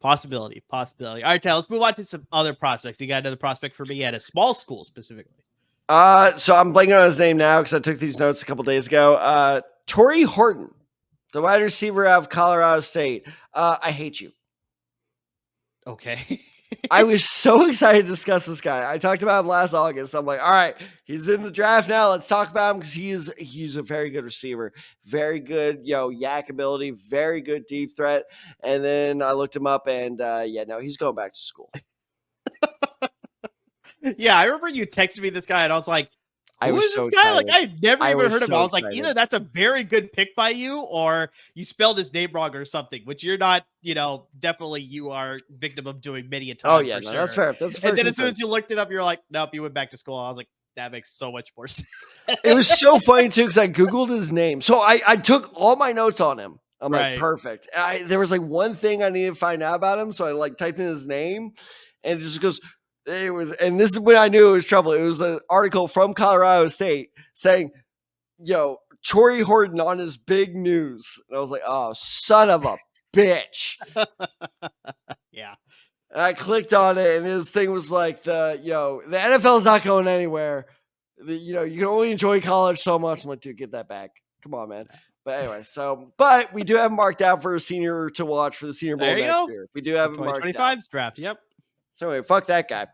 Possibility. All right, Ty, let's move on to some other prospects. You got another prospect for me at a small school specifically. So I'm blanking on his name now because I took these notes a couple days ago. Torrey Horton, the wide receiver out of Colorado State. I hate you. Okay. I was so excited to discuss this guy. I talked about him last August. I'm like, all right, he's in the draft now. Let's talk about him because he's a very good receiver, very good, yak ability, very good deep threat. And then I looked him up, and he's going back to school. Yeah, I remember you texted me this guy, and I was like, "Who is this guy?" Like, I never even heard of him. I was like, either that's a very good pick by you, or you spelled his name wrong or something. Which you're not, definitely you are victim of doing many a time. Oh yeah, sure. That's fair. And then as soon as you looked it up, you're like, "Nope, you went back to school." I was like, that makes so much more sense. It was so funny too because I googled his name, so I took all my notes on him. I'm like, perfect. There was like one thing I needed to find out about him, so I typed in his name, and it just goes. And this is when I knew it was trouble. It was an article from Colorado State saying, Torrey Horton on his big news. And I was like, oh, son of a bitch. Yeah. And I clicked on it, and his thing was like the NFL is not going anywhere. You can only enjoy college so much. I'm like, dude, get that back. Come on, man. But anyway, but we do have him marked out for a senior to watch for the Senior Bowl next year. We do have him marked out. 2025's draft. Yep. So anyway, fuck that guy.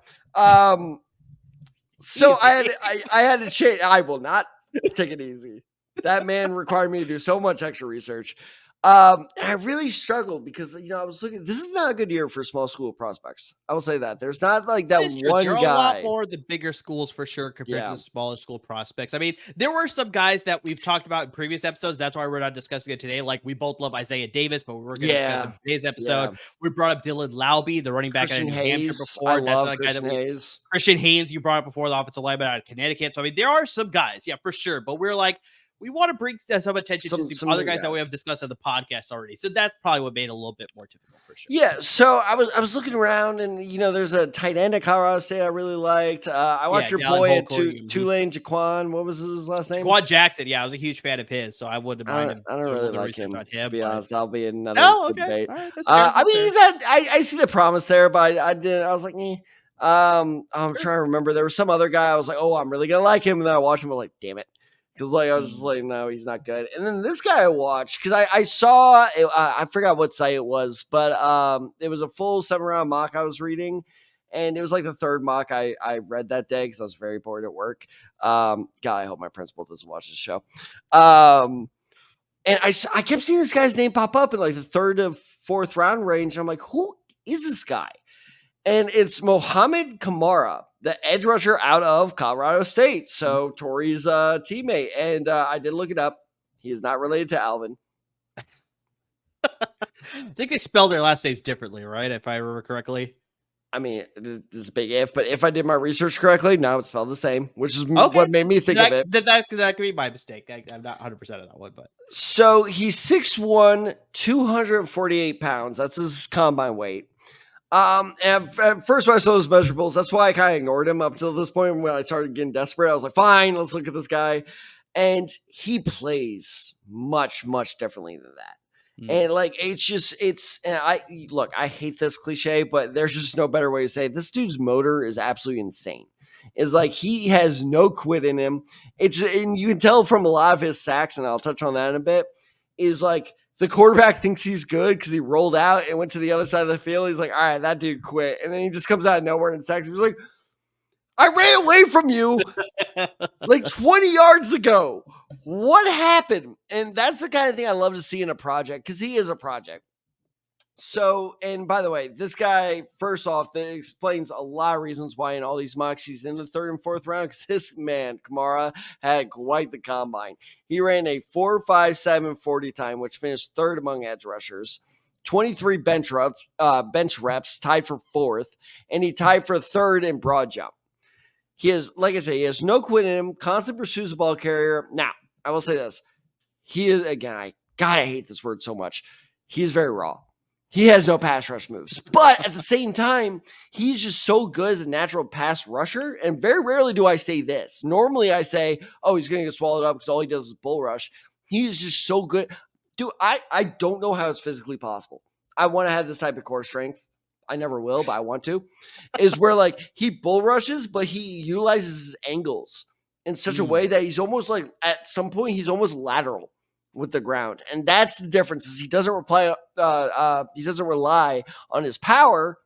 So I had to change. I will not take it easy. That man required me to do so much extra research. I really struggled because I was looking. This is not a good year for small school prospects. I will say that there's not like that one There are guy. a lot more the bigger schools for sure compared to the smaller school prospects. I mean, there were some guys that we've talked about in previous episodes. That's why we're not discussing it today. Like we both love Isaiah Davis, but we were going to discuss in today's episode. We brought up Dylan Laube, the running back out of New Hampshire before. I love Christian Hayes. Christian Haynes, you brought up before, the offensive lineman out of Connecticut. So I mean, there are some guys, for sure. But we're like, we want to bring some attention to some other guys that we have discussed on the podcast already. So that's probably what made it a little bit more difficult for sure. Yeah. So I was looking around and, there's a tight end at Colorado State I really liked. I watched your boy at Tulane, Jaquan. What was his last name? Jaquan Jackson. Yeah, I was a huge fan of his. So I wouldn't mind him. I don't really like him. To be honest, I'll be another debate. All right, I mean, I see the promise there, but I was like, I'm trying to remember. There was some other guy I was like, oh, I'm really going to like him. And then I watched him. I was like, damn it. Because I was just like, no, he's not good. And then this guy I watched, because I saw, I forgot what site it was, but it was a full 7-round mock I was reading. And it was like the third mock I read that day because I was very bored at work. God, I hope my principal doesn't watch this show. And I kept seeing this guy's name pop up in like the 3rd to 4th round range. And I'm like, who is this guy? And it's Mohamed Kamara, the edge rusher out of Colorado State. So Tori's teammate. And I did look it up. He is not related to Alvin. I think they spelled their last names differently, right? If I remember correctly. I mean, this is a big if, but if I did my research correctly, no, it's spelled the same, which is what made me think of it. That could be my mistake. I'm not 100% on that one, but. So he's 6'1", 248 pounds. That's his combine weight. And at first when I saw those measurables, that's why I kind of ignored him up till this point when I started getting desperate. I was like, fine, let's look at this guy. And he plays much, much differently than that. And like, I hate this cliche, but there's just no better way to say it. This dude's motor is absolutely insane. It's like, he has no quit in him. And you can tell from a lot of his sacks, and I'll touch on that in a bit, is like, the quarterback thinks he's good because he rolled out and went to the other side of the field. He's like, all right, that dude quit. And then he just comes out of nowhere and sacks him. He's like, I ran away from you like 20 yards ago. What happened? And that's the kind of thing I love to see in a project because he is a project. So, and by the way, this guy, first off, that explains a lot of reasons why in all these mocks he's in the 3rd and 4th round. Because this man, Kamara, had quite the combine. He ran a 4.57 40 time, which finished 3rd among edge rushers. 23 bench reps, tied for 4th, and he tied for 3rd in broad jump. He has, like I say, he has no quit in him. Constant pursues the ball carrier. Now, I will say this: he is, again, I hate this word so much. He is very raw. He has no pass rush moves, but at the same time, he's just so good as a natural pass rusher. And very rarely do I say this. Normally I say, oh, he's going to get swallowed up because all he does is bull rush. He is just so good. Dude, I don't know how it's physically possible. I want to have this type of core strength. I never will, but I want to. Is where like he bull rushes, but he utilizes his angles in such a way that he's almost like, at some point, he's almost lateral with the ground. And that's the difference, is he doesn't rely on his power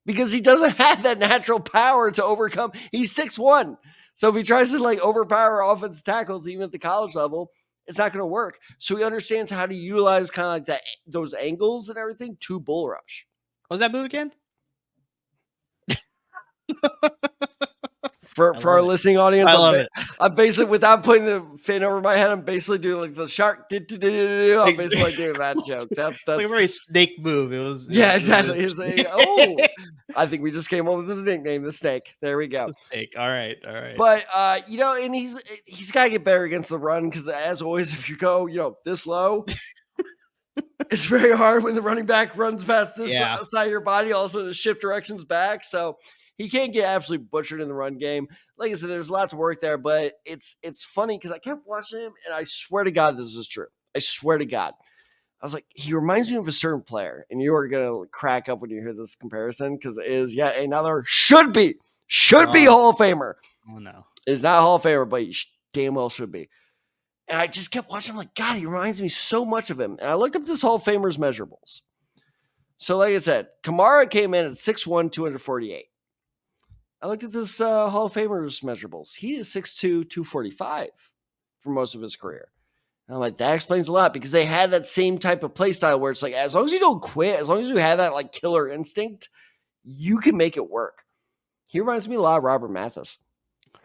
because he doesn't have that natural power to overcome. He's 6'1". So if he tries to like overpower offensive tackles, even at the college level, it's not going to work. So he understands how to utilize kind of like that, those angles and everything to bull rush. What was that move again? For our listening audience, I love it. I'm basically, without putting the fin over my head, I'm basically doing like the shark. I'm basically like doing that joke. That's like a very snake move. It was exactly. I think we just came up with this nickname, the snake. There we go. The snake. All right. But and he's got to get better against the run because, as always, if you go this low, it's very hard when the running back runs past this side of your body. Also, the shift directions back, so he can't get absolutely butchered in the run game. Like I said, there's lots of work there, but it's funny because I kept watching him, and I swear to God, this is true. I swear to God. I was like, he reminds me of a certain player, and you are going to crack up when you hear this comparison because it is yet another should be Hall of Famer. Oh, no. Is not a Hall of Famer, but he damn well should be. And I just kept watching. I'm like, God, he reminds me so much of him. And I looked up this Hall of Famer's measurables. So, like I said, Kamara came in at 6'1", 248. I looked at this Hall of Famer's measurables. He is 6'2", 245 for most of his career. And I'm like, that explains a lot because they had that same type of play style where it's like, as long as you don't quit, as long as you have that like killer instinct, you can make it work. He reminds me a lot of Robert Mathis.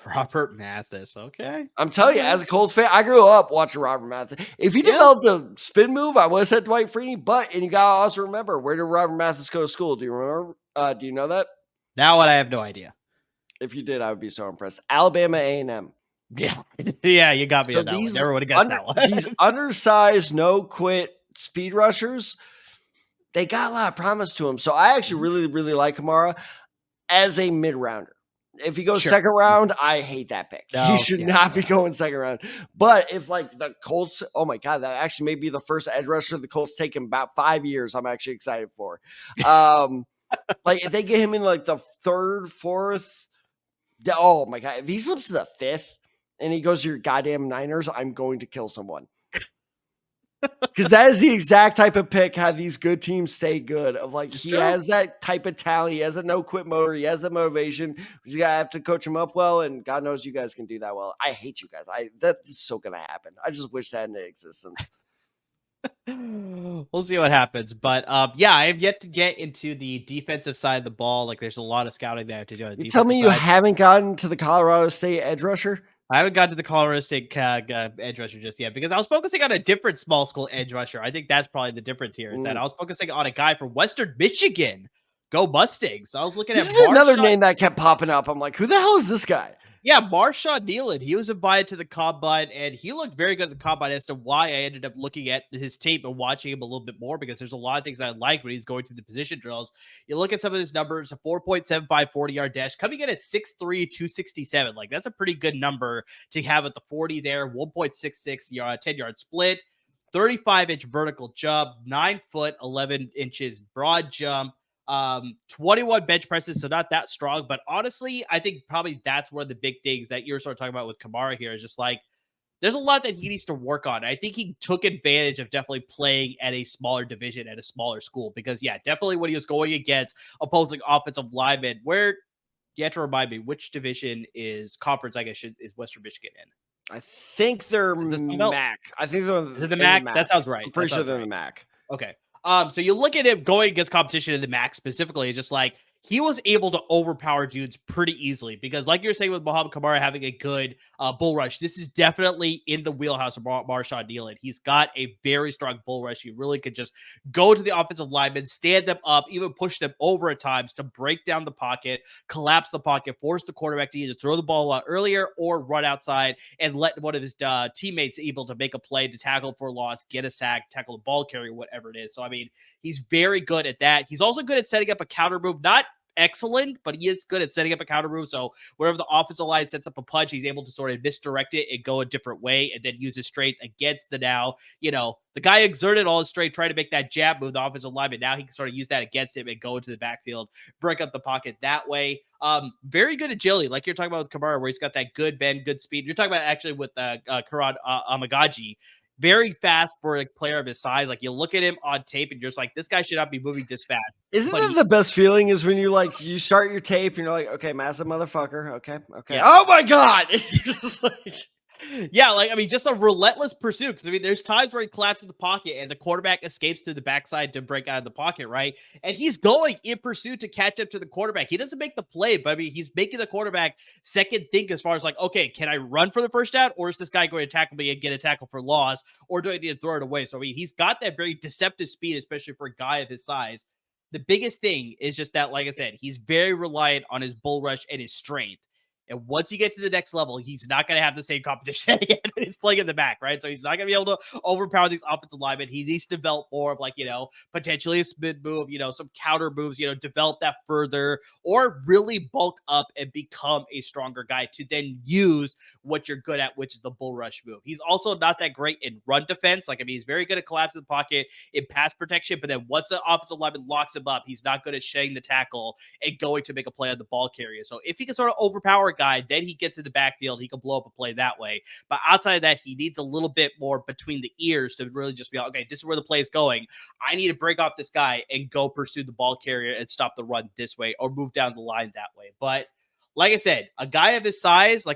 Robert Mathis. Okay. I'm telling you, as a Colts fan, I grew up watching Robert Mathis. If he developed a spin move, I would have said Dwight Freeney. And you got to also remember, where did Robert Mathis go to school? Do you remember? Do you know that? Now what? I have no idea. If you did, I would be so impressed. Alabama A&M. Yeah. Yeah, you got me on that one. Never would have guessed that one. These undersized, no-quit speed rushers, they got a lot of promise to him. So I actually really, really like Kamara as a mid-rounder. If he goes second round, I hate that pick. He should not be going second round. But if like the Colts, oh my God, that actually may be the first edge rusher the Colts take in about 5 years. I'm actually excited for. Like if they get him in like the third, fourth, oh my God, if he slips to the fifth and he goes to your goddamn Niners, I'm going to kill someone. Because that is the exact type of pick how these good teams stay good. Of like he has that type of talent, he has a no quit motor, he has that motivation. You gotta have to coach him up well, and God knows you guys can do that well. I hate you guys. That's so gonna happen. I just wish that into existence. We'll see what happens, but yeah, I have yet to get into the defensive side of the ball. Like, there's a lot of scouting that I have to do. On the tell me you side. Haven't gotten to the Colorado State edge rusher. I haven't got to the Colorado State edge rusher just yet because I was focusing on a different small school edge rusher. I think that's probably the difference here is that I was focusing on a guy from Western Michigan. Go Mustangs. So I was looking at another name that kept popping up. I'm like, who the hell is this guy? Yeah, Marshawn Nealon. He was invited to the combine, and he looked very good at the combine as to why I ended up looking at his tape and watching him a little bit more because there's a lot of things I like when he's going through the position drills. You look at some of his numbers, a 4.75 40-yard dash, coming in at 6'3", 267. Like, that's a pretty good number to have at the 40 there, 1.66 10-yard split, 35-inch vertical jump, 9 foot, 11 inches broad jump. 21 bench presses, so not that strong, but honestly, I think probably that's one of the big things that you're sort of talking about with Kamara here is just like, there's a lot that he needs to work on. I think he took advantage of definitely playing at a smaller division at a smaller school because, yeah, definitely when he was going against opposing offensive linemen, where you have to remind me, which division is conference, I guess, is Western Michigan in? I think they're MAC. I think they're is it the MAC? That sounds right. I'm pretty sure they're the MAC. Okay. So you look at him going against competition in the MAC specifically, it's just like he was able to overpower dudes pretty easily because, like you're saying with Muhammad Kamara having a good bull rush, this is definitely in the wheelhouse of Marshawn Nealon. He's got a very strong bull rush. He really could just go to the offensive linemen, stand them up, even push them over at times to break down the pocket, collapse the pocket, force the quarterback to either throw the ball out earlier or run outside and let one of his teammates able to make a play to tackle for a loss, get a sack, tackle the ball carrier, whatever it is. So, I mean, he's very good at that. He's also good at setting up a counter move, not excellent, but he is good at setting up a counter move. So wherever the offensive line sets up a punch, he's able to sort of misdirect it and go a different way and then use his strength against the the guy exerted all his strength trying to make that jab move, the offensive lineman. Now he can sort of use that against him and go into the backfield, break up the pocket that way. Very good agility, like you're talking about with Kamara, where he's got that good bend, good speed. You're talking about actually with Kiran Amegadjie. Very fast for a player of his size. Like, you look at him on tape and you're just like, this guy should not be moving this fast. Isn't that the best feeling is when you start your tape and you're like, okay, massive motherfucker. Okay. Yeah. Oh my God. Just like, yeah, like, I mean, just a relentless pursuit. Because, I mean, there's times where he collapses in the pocket and the quarterback escapes to the backside to break out of the pocket, right? And he's going in pursuit to catch up to the quarterback. He doesn't make the play, but I mean, he's making the quarterback second think as far as like, okay, can I run for the first down? Or is this guy going to tackle me and get a tackle for loss? Or do I need to throw it away? So, I mean, he's got that very deceptive speed, especially for a guy of his size. The biggest thing is just that, like I said, he's very reliant on his bull rush and his strength. And once you get to the next level, he's not going to have the same competition again when he's playing in the back, right? So he's not going to be able to overpower these offensive linemen. He needs to develop more of like, potentially a spin move, some counter moves, develop that further or really bulk up and become a stronger guy to then use what you're good at, which is the bull rush move. He's also not that great in run defense. Like, I mean, he's very good at collapsing the pocket in pass protection, but then once the offensive lineman locks him up, he's not good at shedding the tackle and going to make a play on the ball carrier. So if he can sort of overpower more guy. Then he gets in the backfield. He can blow up a play that way. But outside of that, he needs a little bit more between the ears to really just be like, okay, this is where the play is going. I need to break off this guy and go pursue the ball carrier and stop the run this way or move down the line that way. But like I said, a guy of his size,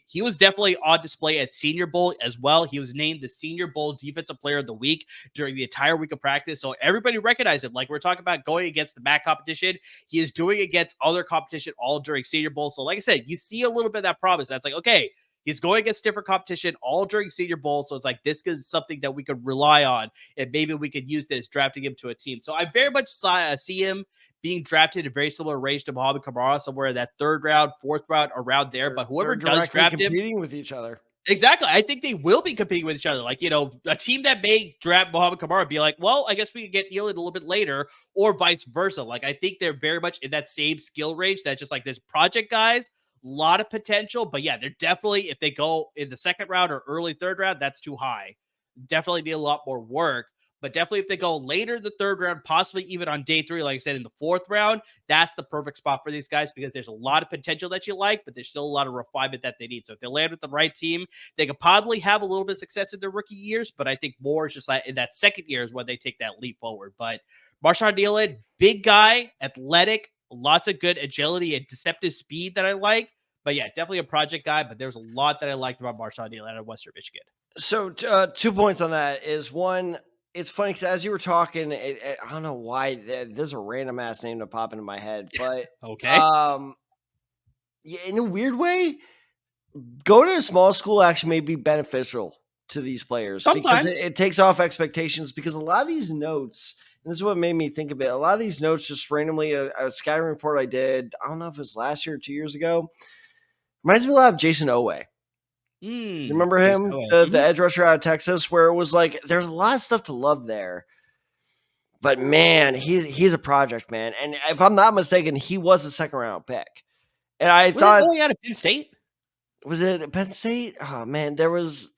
he was definitely on display at Senior Bowl as well. He was named the Senior Bowl Defensive Player of the Week during the entire week of practice. So everybody recognized him. Like we're talking about going against the MAC competition, he is doing against other competition all during Senior Bowl. So like I said, you see a little bit of that promise. That's like, okay, he's going against different competition all during Senior Bowl. So it's like, this is something that we could rely on. And maybe we could use this drafting him to a team. So I very much see him being drafted in a very similar range to Muhammad Kamara, somewhere in that 3rd round, 4th round, around there. But whoever does draft him, competing with each other. Exactly. I think they will be competing with each other. Like, a team that may draft Muhammad Kamara be like, well, I guess we can get Thielen a little bit later, or vice versa. Like, I think they're very much in that same skill range. That's just like there's project guys, a lot of potential. But yeah, they're definitely, if they go in the 2nd round or early 3rd round, that's too high. Definitely need a lot more work. But definitely if they go later in the 3rd round, possibly even on day 3, like I said, in the 4th round, that's the perfect spot for these guys because there's a lot of potential that you like, but there's still a lot of refinement that they need. So if they land with the right team, they could probably have a little bit of success in their rookie years, but I think more is just like in that 2nd year is when they take that leap forward. But Marshawn Thielen, big guy, athletic, lots of good agility and deceptive speed that I like. But yeah, definitely a project guy, but there's a lot that I liked about Marshawn Thielen out of Western Michigan. So 2 points on that is one, it's funny because as you were talking, I don't know why there's a random ass name to pop into my head, but Okay. yeah, in a weird way, going to a small school actually may be beneficial to these players Sometimes. because it takes off expectations. Because a lot of these notes, and this is what made me think of it. A lot of these notes, just randomly, a scouting report I did, I don't know if it was last year or 2 years ago, reminds me a lot of Jason Owe. You remember him, the edge rusher out of Texas, where it was like there's a lot of stuff to love there. But man, he's a project, man. And if I'm not mistaken, he was a 2nd round pick. And I thought, he out of Penn State? Was it Penn State? Oh man, there was.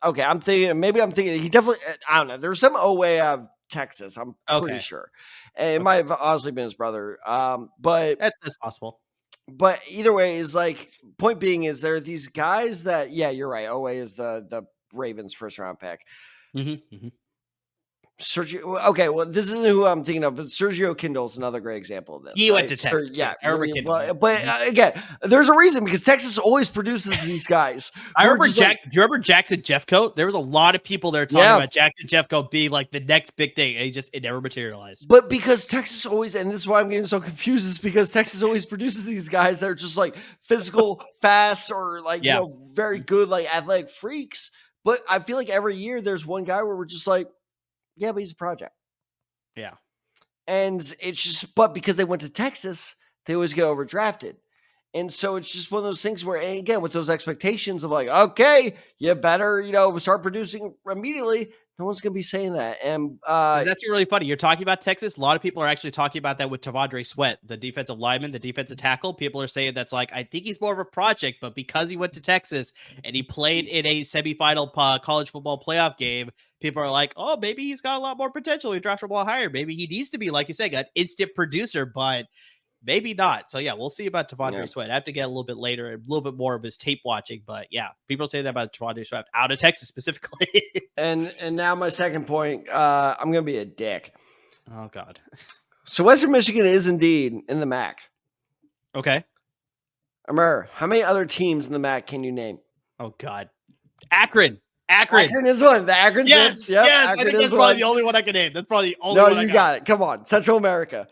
Okay, I'm thinking he definitely. I don't know. There was some Owe out of Texas. I'm pretty sure. And it might have honestly been his brother. But that's possible. But either way, is like point being is there are these guys that you're right. Owe is the Ravens 1st round pick. Sergio. Okay, well, this isn't who I'm thinking of, but Sergio Kindle's another great example of this. He went to Texas. Yeah, I remember Kindle. But again, there's a reason because Texas always produces these guys. I remember Jackson. Do you remember Jackson Jeffcoat? There was a lot of people there talking about Jackson Jeffcoat being like the next big thing, and it never materialized. But because Texas always, and this is why I'm getting so confused, is because Texas always produces these guys that are just like physical, fast, or like very good, like athletic freaks. But I feel like every year there's one guy where we're just like, yeah, but he's a project. Yeah. And it's just, but because they went to Texas, they always get overdrafted. And so it's just one of those things where, and again, with those expectations of like, okay, you better, start producing immediately. No one's going to be saying that. And that's really funny. You're talking about Texas. A lot of people are actually talking about that with Tavondre Sweat, the defensive lineman, the defensive tackle. People are saying that's like, I think he's more of a project, but because he went to Texas and he played in a semifinal college football playoff game, people are like, oh, maybe he's got a lot more potential. He drafted a lot higher. Maybe he needs to be, like you said, an instant producer, but maybe not. So yeah, we'll see about Tavondre Sweat. I have to get a little bit later, a little bit more of his tape watching, but yeah, people say that about Tavondre Sweat out of Texas specifically. and now my second point, I'm going to be a dick. Oh God. So Western Michigan is indeed in the MAC. Okay. Amir, how many other teams in the MAC can you name? Oh God. Akron is one. The Akron yes, Yep, yes. Akron I think that's probably the only one I can name. That's probably the only one I got it. Come on. Central America.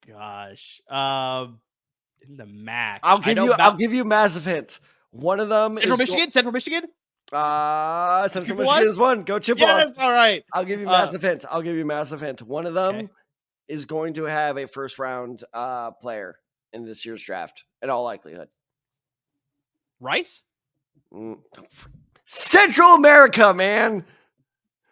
Gosh. In the MAC. I'll give you a massive hint. One of them Central Michigan? Central Michigan is one. Go Chippewas. Yes, all right. I'll give you massive hint. One of them is going to have a 1st round player in this year's draft, in all likelihood. Rice? Central America, man.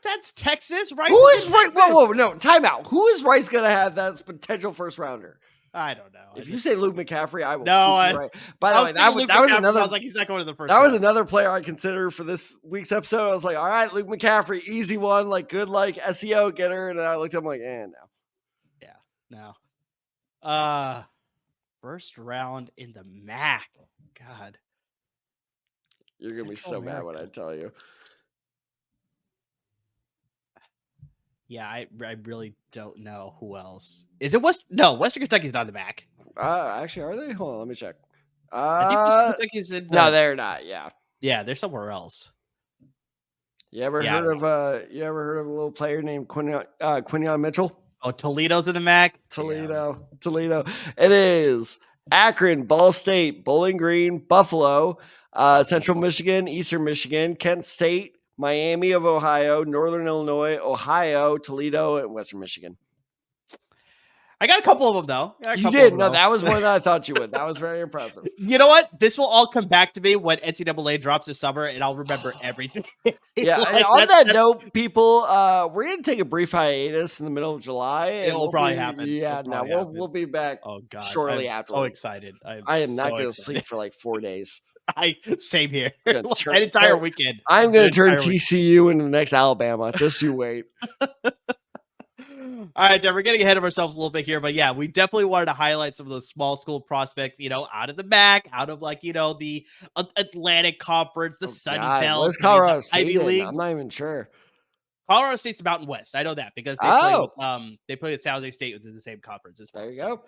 That's Texas, Rice. Who is Rice? Whoa, no, time out. Who is Rice going to have that's potential 1st rounder? I don't know. If you say Luke McCaffrey, I will. No, right. By the way, that was another. I was like, he's not going to the 1st. That was another player I considered for this week's episode. I was like, all right, Luke McCaffrey, easy one, like good, like SEO getter. And I looked at him like, no. Yeah, no. first round in the MAC. God. You're going to be so mad when I tell you. Yeah, I really don't know who else. Is it Western Kentucky's not in the MAC. Actually, are they? Hold on, let me check. I think Western Kentucky's in No, they're not. Yeah. Yeah, they're somewhere else. You ever heard of a little player named Quinion Mitchell? Oh, Toledo's in the MAC? Toledo. It is Akron, Ball State, Bowling Green, Buffalo, Central Michigan, Eastern Michigan, Kent State, Miami of Ohio, Northern Illinois, Ohio, Toledo, and Western Michigan. I got a couple of them, though. You did. No, that was more than I thought you would. That was very impressive. You know what? This will all come back to me when NCAA drops this summer, and I'll remember everything. Yeah. Like, on that note, people, we're going to take a brief hiatus in the middle of July. It will probably happen. Yeah. No, we'll be back shortly after. So excited. I am not going to sleep for like 4 days. Same here. An entire weekend. I'm going to turn TCU into the next Alabama. Just you wait. All right, Jeff, we're getting ahead of ourselves a little bit here, but yeah, we definitely wanted to highlight some of those small school prospects, out of the MAC, out of the Atlantic Conference, the Sun Belt. Where's Colorado State? I'm not even sure. Colorado State's Mountain West. I know that because they play with San Jose State within the same conference as well. There you go.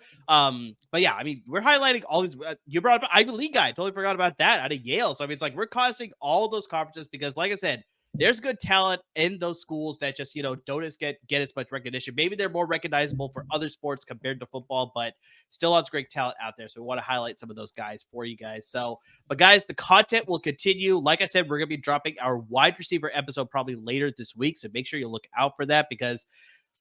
But yeah, I mean, we're highlighting all these. You brought up Ivy League guy. Totally forgot about that out of Yale. So I mean, it's like we're constantly all those conferences because, like I said, there's good talent in those schools that just, don't get as much recognition. Maybe they're more recognizable for other sports compared to football, but still lots of great talent out there. So we want to highlight some of those guys for you guys. So, but guys, the content will continue. Like I said, we're going to be dropping our wide receiver episode probably later this week. So make sure you look out for that because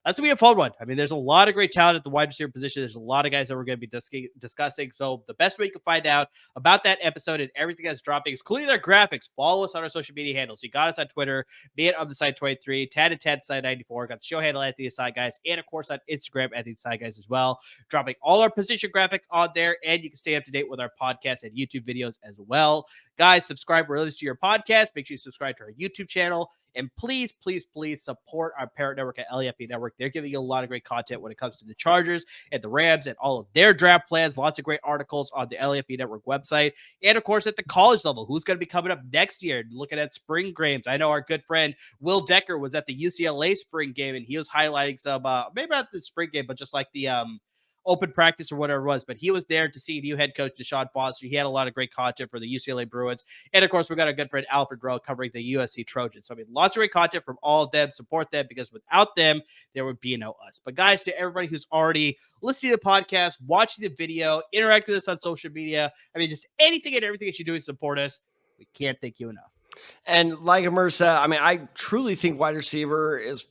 that's going to be a fun one. I mean, there's a lot of great talent at the wide receiver position. There's a lot of guys that we're going to be discussing. So the best way you can find out about that episode and everything that's dropping, including their graphics, follow us on our social media handles. You got us on Twitter, be it on the side 23, Tad and Tad side 94, got the show handle at the Side Guys, and of course on Instagram at the Side Guys as well. Dropping all our position graphics on there, and you can stay up to date with our podcast and YouTube videos as well. Guys, subscribe wherever to your podcast. Make sure you subscribe to our YouTube channel. And please, please, please support our parent network at LAFB Network. They're giving you a lot of great content when it comes to the Chargers and the Rams and all of their draft plans. Lots of great articles on the LAFB Network website. And, of course, at the college level, who's going to be coming up next year, looking at spring games. I know our good friend Will Decker was at the UCLA spring game, and he was highlighting some, maybe not the spring game, but just like the open practice or whatever it was, but he was there to see new head coach Deshaun Foster. He had a lot of great content for the UCLA Bruins. And of course, we got our good friend Alfred Rowe covering the USC Trojans. So I mean, lots of great content from all of them. Support them because without them, there would be no us. But guys, to everybody who's already listening to the podcast, watching the video, interact with us on social media, I mean, just anything and everything that you do to support us, we can't thank you enough. And like Amir said, I mean, I truly think wide receiver is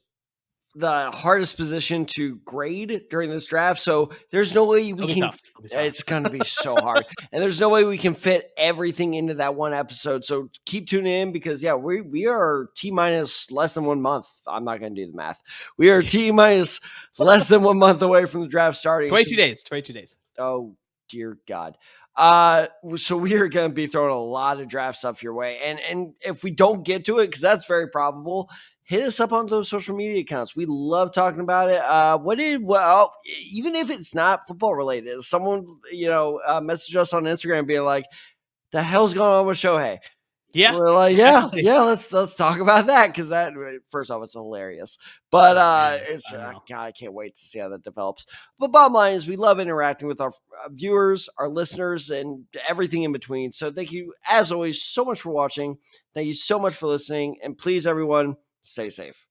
the hardest position to grade during this draft. So there's no way we can, it's going to be so hard. And there's no way we can fit everything into that one episode. So keep tuning in because we are T-minus less than 1 month. I'm not going to do the math. We are T-minus less than 1 month away from the draft starting. 22 days. Oh dear God. So we are going to be throwing a lot of draft stuff your way. And if we don't get to it, because that's very probable, hit us up on those social media accounts. We love talking about it. Even if it's not football related, someone, message us on Instagram being like, the hell's going on with Shohei? Yeah. We're like, let's talk about that. Cause that, first off, it's hilarious, but, I can't wait to see how that develops. But bottom line is we love interacting with our viewers, our listeners, and everything in between. So thank you as always so much for watching. Thank you so much for listening. And please, everyone, stay safe.